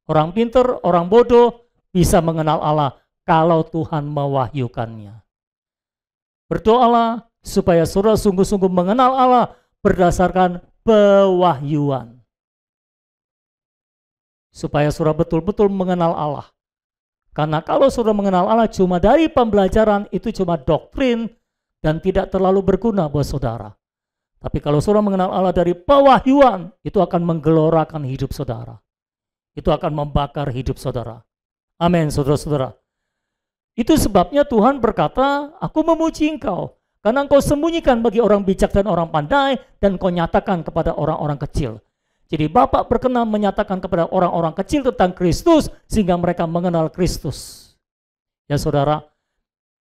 Orang pintar, orang bodoh bisa mengenal Allah kalau Tuhan mewahyukannya. Berdoalah supaya saudara sungguh-sungguh mengenal Allah berdasarkan pewahyuan. Supaya saudara betul-betul mengenal Allah. Karena kalau saudara mengenal Allah cuma dari pembelajaran, itu cuma doktrin dan tidak terlalu berguna buat saudara. Tapi kalau saudara mengenal Allah dari pewahyuan, itu akan menggelorakan hidup saudara. Itu akan membakar hidup saudara. Amin, saudara-saudara. Itu sebabnya Tuhan berkata, aku memuji engkau, karena engkau sembunyikan bagi orang bijak dan orang pandai, dan kau nyatakan kepada orang-orang kecil. Jadi Bapa berkenan menyatakan kepada orang-orang kecil tentang Kristus, sehingga mereka mengenal Kristus. Ya saudara,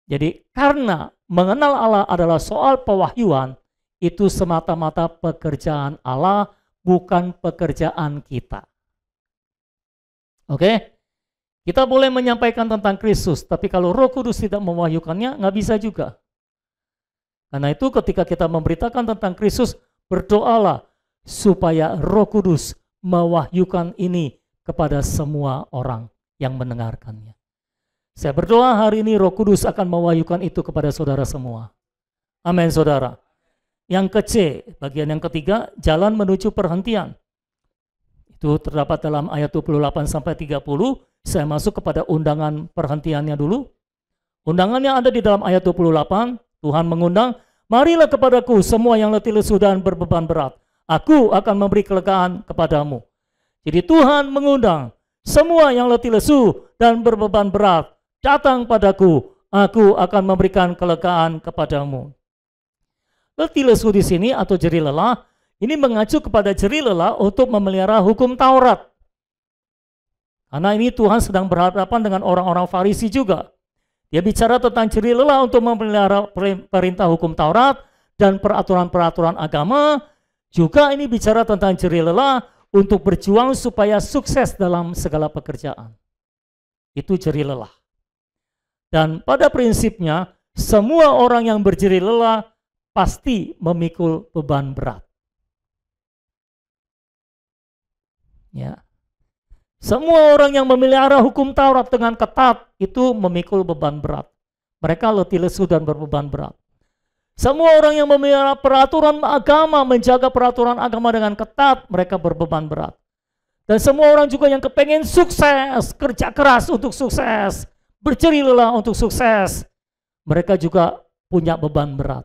jadi karena mengenal Allah adalah soal pewahyuan, itu semata-mata pekerjaan Allah, bukan pekerjaan kita. Oke? Kita boleh menyampaikan tentang Kristus, tapi kalau Roh Kudus tidak mewahyukannya, nggak bisa juga. Karena itu ketika kita memberitakan tentang Kristus, berdoalah supaya Roh Kudus mewahyukan ini kepada semua orang yang mendengarkannya. Saya berdoa hari ini Roh Kudus akan mewahyukan itu kepada saudara semua. Amin, saudara. Yang ke C, bagian yang ketiga, jalan menuju perhentian. Itu terdapat dalam ayat 28-30. Saya masuk kepada undangan perhentiannya dulu. Undangannya ada di dalam ayat 28. Tuhan mengundang, marilah kepadaku semua yang letih lesu dan berbeban berat. Aku akan memberi kelegaan kepadamu. Jadi Tuhan mengundang semua yang letih lesu dan berbeban berat, datang padaku, aku akan memberikan kelegaan kepadamu. Letih lesu di sini atau jerih lelah, ini mengacu kepada jerih lelah untuk memelihara hukum Taurat. Karena ini Tuhan sedang berhadapan dengan orang-orang Farisi juga. Dia bicara tentang jerih lelah untuk memelihara perintah hukum Taurat dan peraturan-peraturan agama. Juga ini bicara tentang jerih lelah untuk berjuang supaya sukses dalam segala pekerjaan. Itu jerih lelah. Dan pada prinsipnya, semua orang yang berjerih lelah pasti memikul beban berat. Ya. Semua orang yang memelihara hukum Taurat dengan ketat itu memikul beban berat. Mereka letih lesu dan berbeban berat. Semua orang yang memelihara peraturan agama, menjaga peraturan agama dengan ketat, mereka berbeban berat. Dan semua orang juga yang kepengen sukses, kerja keras untuk sukses, berjerih lelah untuk sukses, mereka juga punya beban berat.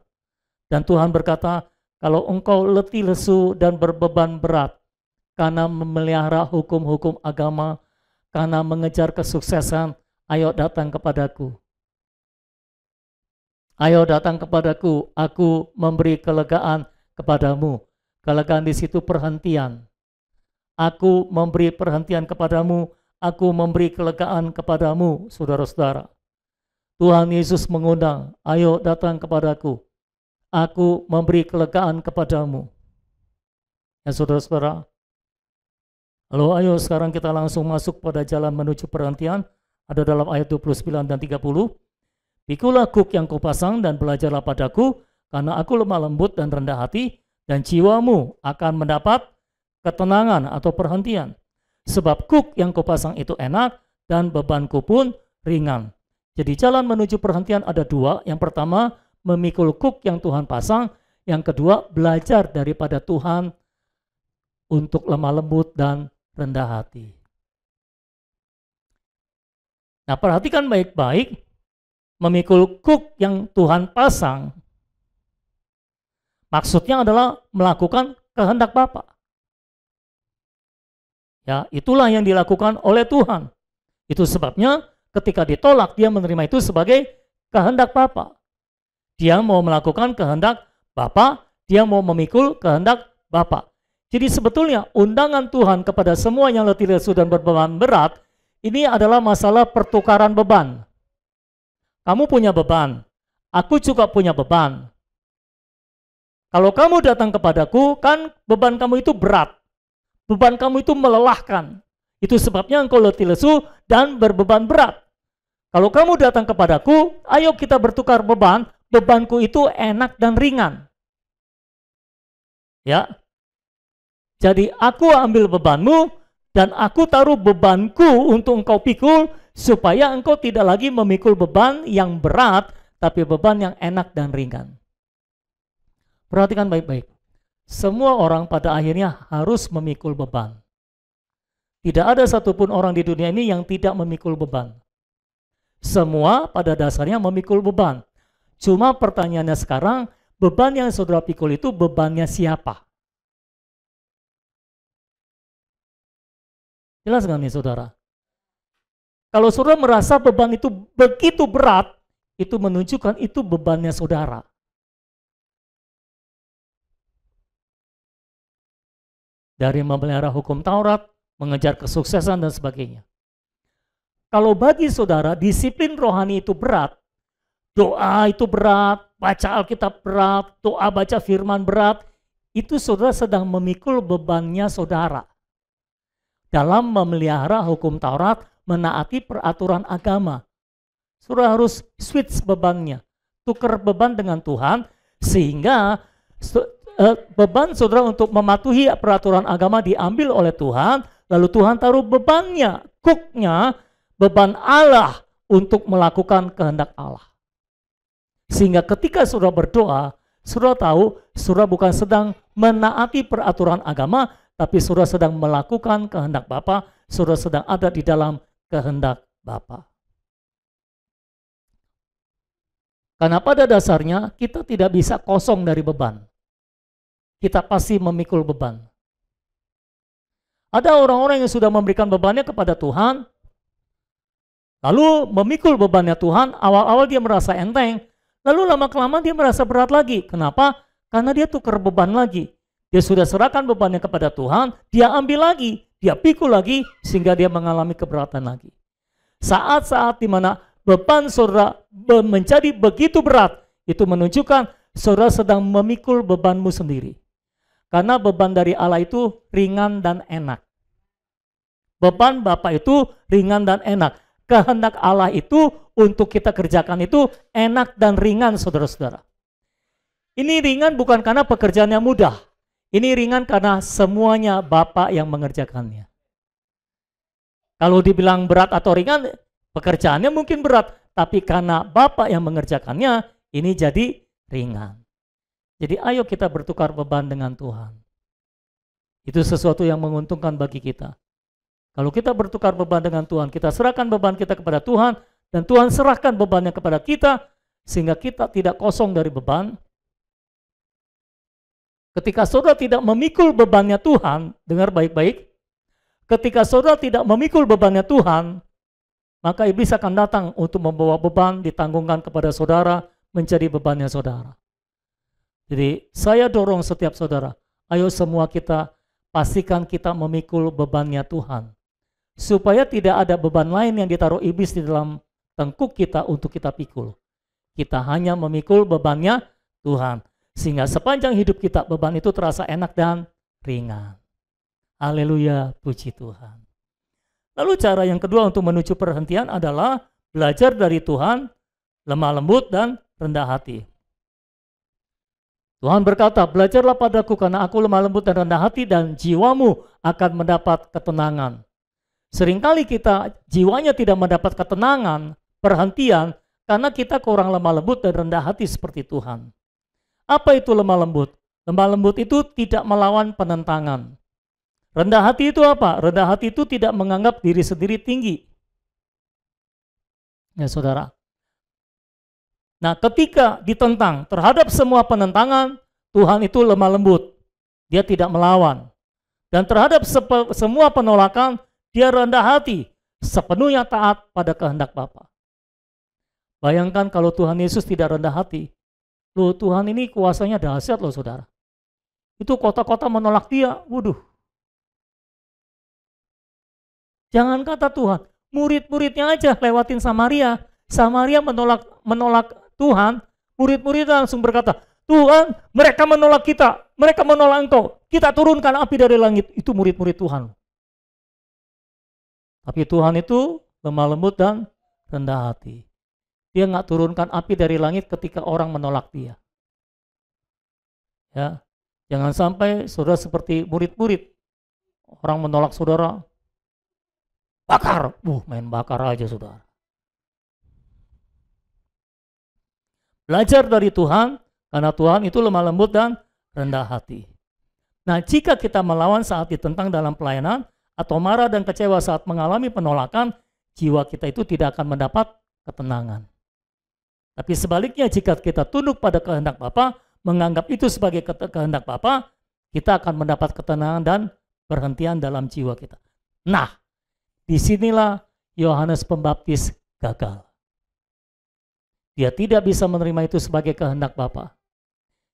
Dan Tuhan berkata, kalau engkau letih lesu dan berbeban berat, karena memelihara hukum-hukum agama, karena mengejar kesuksesan, ayo datang kepadaku. Ayo datang kepadaku, aku memberi kelegaan kepadamu. Kelegaan di situ perhentian. Aku memberi perhentian kepadamu, aku memberi kelegaan kepadamu, saudara-saudara. Tuhan Yesus mengundang, ayo datang kepadaku. Aku memberi kelegaan kepadamu. Ya saudara-saudara. Lalu ayo sekarang kita langsung masuk pada jalan menuju perhentian. Ada dalam ayat 29 dan 30. Pikulah kuk yang kau pasang dan belajarlah padaku, karena aku lemah lembut dan rendah hati, dan jiwamu akan mendapat ketenangan atau perhentian. Sebab kuk yang kau pasang itu enak, dan bebanku pun ringan. Jadi jalan menuju perhentian ada dua. Yang pertama, memikul kuk yang Tuhan pasang. Yang kedua, belajar daripada Tuhan untuk lemah lembut dan rendah hati. Nah, perhatikan baik-baik. Memikul kuk yang Tuhan pasang, maksudnya adalah melakukan kehendak Bapa. Ya, itulah yang dilakukan oleh Tuhan. Itu sebabnya ketika ditolak, dia menerima itu sebagai kehendak Bapa. Dia mau melakukan kehendak Bapa, dia mau memikul kehendak Bapa. Jadi sebetulnya undangan Tuhan kepada semua yang letih lesu dan berbeban berat, ini adalah masalah pertukaran beban. Kamu punya beban, aku juga punya beban. Kalau kamu datang kepadaku, kan beban kamu itu berat. Beban kamu itu melelahkan. Itu sebabnya engkau letih lesu dan berbeban berat. Kalau kamu datang kepadaku, ayo kita bertukar beban. Bebanku itu enak dan ringan. Ya. Jadi aku ambil bebanmu dan aku taruh bebanku untuk engkau pikul, supaya engkau tidak lagi memikul beban yang berat, tapi beban yang enak dan ringan. Perhatikan baik-baik. Semua orang pada akhirnya harus memikul beban. Tidak ada satupun orang di dunia ini yang tidak memikul beban. Semua pada dasarnya memikul beban. Cuma pertanyaannya sekarang, beban yang saudara pikul itu bebannya siapa? Jelas nggak nih saudara? Kalau saudara merasa beban itu begitu berat, itu menunjukkan itu bebannya saudara. Dari memelihara hukum Taurat, mengejar kesuksesan dan sebagainya. Kalau bagi saudara disiplin rohani itu berat, doa itu berat, baca Alkitab berat, doa baca firman berat, itu saudara sedang memikul bebannya saudara. Dalam memelihara hukum Taurat, menaati peraturan agama. Saudara harus switch bebannya, tukar beban dengan Tuhan, sehingga beban saudara untuk mematuhi peraturan agama diambil oleh Tuhan, lalu Tuhan taruh bebannya, kuknya, beban Allah untuk melakukan kehendak Allah. Sehingga ketika saudara berdoa, saudara tahu saudara bukan sedang menaati peraturan agama, tapi saudara sedang melakukan kehendak Bapa, saudara sedang ada di dalam kehendak Bapa. Karena pada dasarnya kita tidak bisa kosong dari beban. Kita pasti memikul beban. Ada orang-orang yang sudah memberikan bebannya kepada Tuhan, lalu memikul bebannya Tuhan, awal-awal dia merasa enteng, lalu lama-kelamaan dia merasa berat lagi. Kenapa? Karena dia tukar beban lagi. Dia sudah serahkan bebannya kepada Tuhan, dia ambil lagi, dia pikul lagi, sehingga dia mengalami keberatan lagi. Saat-saat di mana beban saudara menjadi begitu berat, itu menunjukkan saudara sedang memikul bebanmu sendiri. Karena beban dari Allah itu ringan dan enak. Beban Bapa itu ringan dan enak. Kehendak Allah itu untuk kita kerjakan itu enak dan ringan, saudara-saudara. Ini ringan bukan karena pekerjaannya mudah. Ini ringan karena semuanya Bapa yang mengerjakannya. Kalau dibilang berat atau ringan, pekerjaannya mungkin berat, tapi karena Bapa yang mengerjakannya, ini jadi ringan. Jadi ayo kita bertukar beban dengan Tuhan. Itu sesuatu yang menguntungkan bagi kita. Kalau kita bertukar beban dengan Tuhan, kita serahkan beban kita kepada Tuhan, dan Tuhan serahkan bebannya kepada kita, sehingga kita tidak kosong dari beban. Ketika saudara tidak memikul bebannya Tuhan, dengar baik-baik, ketika saudara tidak memikul bebannya Tuhan, maka iblis akan datang untuk membawa beban ditanggungkan kepada saudara, menjadi bebannya saudara. Jadi saya dorong setiap saudara, ayo semua kita pastikan kita memikul bebannya Tuhan. Supaya tidak ada beban lain yang ditaruh iblis di dalam tengkuk kita untuk kita pikul. Kita hanya memikul bebannya Tuhan. Sehingga sepanjang hidup kita beban itu terasa enak dan ringan. Haleluya, puji Tuhan. Lalu cara yang kedua untuk menuju perhentian adalah belajar dari Tuhan, lemah lembut dan rendah hati. Tuhan berkata, belajarlah padaku karena aku lemah lembut dan rendah hati dan jiwamu akan mendapat ketenangan. Seringkali kita jiwanya tidak mendapat ketenangan, perhentian, karena kita kurang lemah lembut dan rendah hati seperti Tuhan. Apa itu lemah lembut? Lemah lembut itu tidak melawan penentangan. Rendah hati itu apa? Rendah hati itu tidak menganggap diri sendiri tinggi. Ya saudara. Nah ketika ditentang terhadap semua penentangan, Tuhan itu lemah lembut. Dia tidak melawan. Dan terhadap semua penolakan, dia rendah hati, sepenuhnya taat pada kehendak Bapa. Bayangkan kalau Tuhan Yesus tidak rendah hati. Loh Tuhan ini kuasanya dahsyat loh saudara. Itu kota-kota menolak dia, waduh. Jangan kata Tuhan, murid-muridnya aja lewatin Samaria. Samaria menolak Tuhan, murid-muridnya langsung berkata, Tuhan mereka menolak kita, mereka menolak engkau. Kita turunkan api dari langit, itu murid-murid Tuhan. Tapi Tuhan itu lemah lembut dan rendah hati. Dia nggak turunkan api dari langit ketika orang menolak dia. Ya, jangan sampai saudara seperti murid-murid. Orang menolak saudara, bakar. Main bakar aja saudara. Belajar dari Tuhan, karena Tuhan itu lemah lembut dan rendah hati. Nah, jika kita melawan saat ditentang dalam pelayanan, atau marah dan kecewa saat mengalami penolakan, jiwa kita itu tidak akan mendapat ketenangan. Tapi sebaliknya jika kita tunduk pada kehendak Bapa, menganggap itu sebagai kehendak Bapa, kita akan mendapat ketenangan dan perhentian dalam jiwa kita. Nah, disinilah Yohanes Pembaptis gagal. Dia tidak bisa menerima itu sebagai kehendak Bapa.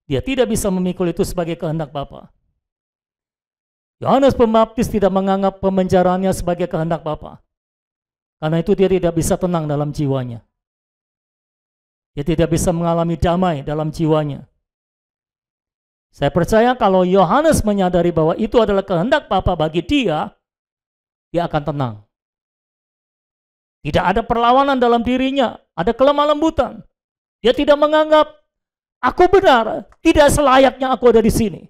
Dia tidak bisa memikul itu sebagai kehendak Bapa. Yohanes Pembaptis tidak menganggap pemenjaraannya sebagai kehendak Bapa. Karena itu dia tidak bisa tenang dalam jiwanya. Dia tidak bisa mengalami damai dalam jiwanya. Saya percaya kalau Yohanes menyadari bahwa itu adalah kehendak Bapa bagi dia akan tenang. Tidak ada perlawanan dalam dirinya, ada kelemah lembutan. Dia tidak menganggap aku benar, tidak selayaknya aku ada di sini.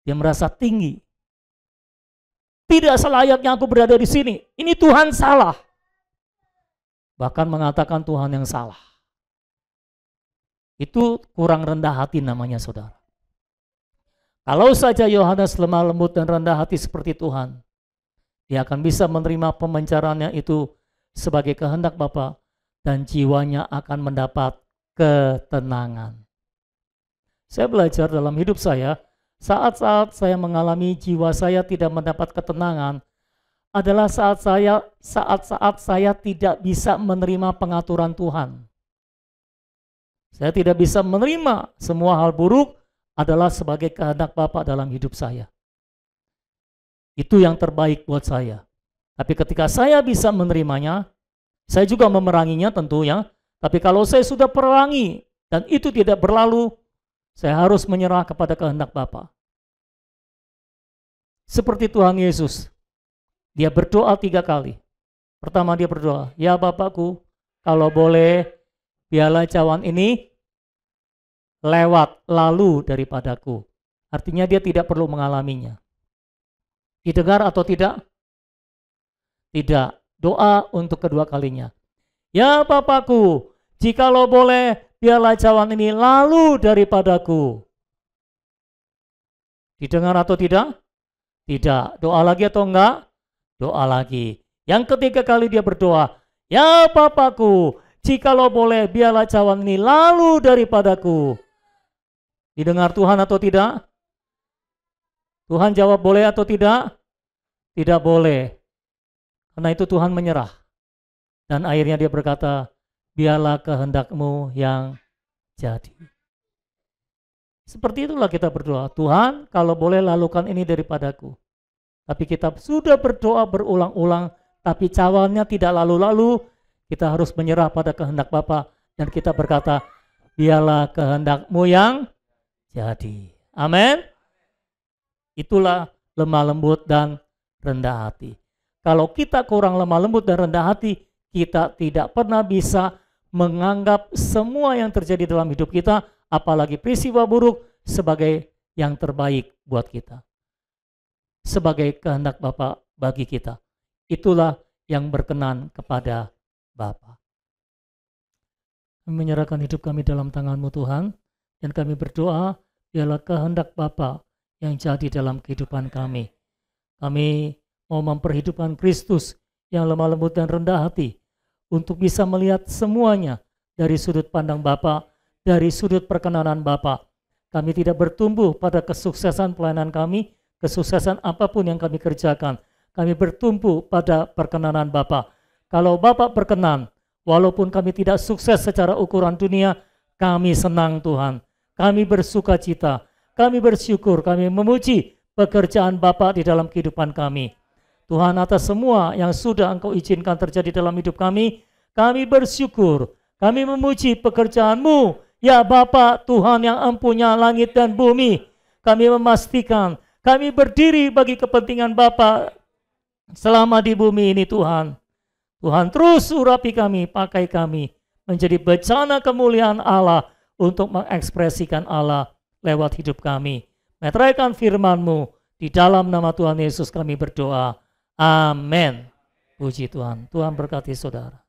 Dia merasa tinggi. Tidak selayaknya aku berada di sini. Ini Tuhan salah. Bahkan mengatakan Tuhan yang salah. Itu kurang rendah hati namanya saudara. Kalau saja Yohanes lemah lembut dan rendah hati seperti Tuhan, dia akan bisa menerima pemenjaraannya itu sebagai kehendak Bapa dan jiwanya akan mendapat ketenangan. Saya belajar dalam hidup saya, saat-saat saya mengalami jiwa saya tidak mendapat ketenangan, adalah saat-saat saya tidak bisa menerima pengaturan Tuhan. Saya tidak bisa menerima semua hal buruk adalah sebagai kehendak Bapa dalam hidup saya. Itu yang terbaik buat saya. Tapi ketika saya bisa menerimanya, saya juga memeranginya tentunya. Tapi kalau saya sudah perangi dan itu tidak berlalu, saya harus menyerah kepada kehendak Bapa. Seperti Tuhan Yesus, dia berdoa 3 kali. Pertama dia berdoa, ya Bapakku, kalau boleh biarlah cawan ini lewat, lalu daripadaku. Artinya dia tidak perlu mengalaminya. Didengar atau tidak? Tidak. Doa untuk kedua kalinya. Ya Bapakku, jikalau boleh biarlah cawan ini lalu daripadaku. Didengar atau tidak? Tidak. Doa lagi atau enggak? Doa lagi. Yang ketiga kali dia berdoa, ya Bapakku, jikalau boleh biarlah cawan ini lalu daripadaku. Didengar Tuhan atau tidak? Tuhan jawab boleh atau tidak? Tidak boleh. Karena itu Tuhan menyerah. Dan akhirnya dia berkata, biarlah kehendakmu yang jadi. Seperti itulah kita berdoa. Tuhan, kalau boleh lalukan ini daripadaku. Tapi kita sudah berdoa berulang-ulang, tapi cawannya tidak lalu-lalu, kita harus menyerah pada kehendak Bapa dan kita berkata, biarlah kehendakmu yang jadi. Amin. Itulah lemah lembut dan rendah hati. Kalau kita kurang lemah lembut dan rendah hati, kita tidak pernah bisa menganggap semua yang terjadi dalam hidup kita, apalagi peristiwa buruk, sebagai yang terbaik buat kita. Sebagai kehendak Bapa bagi kita. Itulah yang berkenan kepada Bapa. Kami menyerahkan hidup kami dalam tangan-Mu Tuhan, dan kami berdoa, biarlah kehendak Bapa yang jadi dalam kehidupan kami. Kami mau memperhidupkan Kristus yang lemah lembut dan rendah hati, untuk bisa melihat semuanya dari sudut pandang Bapa, dari sudut perkenanan Bapa. Kami tidak bertumbuh pada kesuksesan pelayanan kami, kesuksesan apapun yang kami kerjakan. Kami bertumpu pada perkenanan Bapa. Kalau Bapa berkenan, walaupun kami tidak sukses secara ukuran dunia, kami senang Tuhan. Kami bersuka cita, kami bersyukur, kami memuji pekerjaan Bapa di dalam kehidupan kami. Tuhan, atas semua yang sudah Engkau izinkan terjadi dalam hidup kami bersyukur, kami memuji pekerjaan-Mu, ya Bapa Tuhan yang empunya langit dan bumi. Kami memastikan kami berdiri bagi kepentingan Bapa selama di bumi ini Tuhan. Tuhan terus urapi kami, pakai kami menjadi bejana kemuliaan Allah untuk mengekspresikan Allah lewat hidup kami. Meteraikan firman-Mu, di dalam nama Tuhan Yesus kami berdoa. Amin. Puji Tuhan. Tuhan berkati saudara.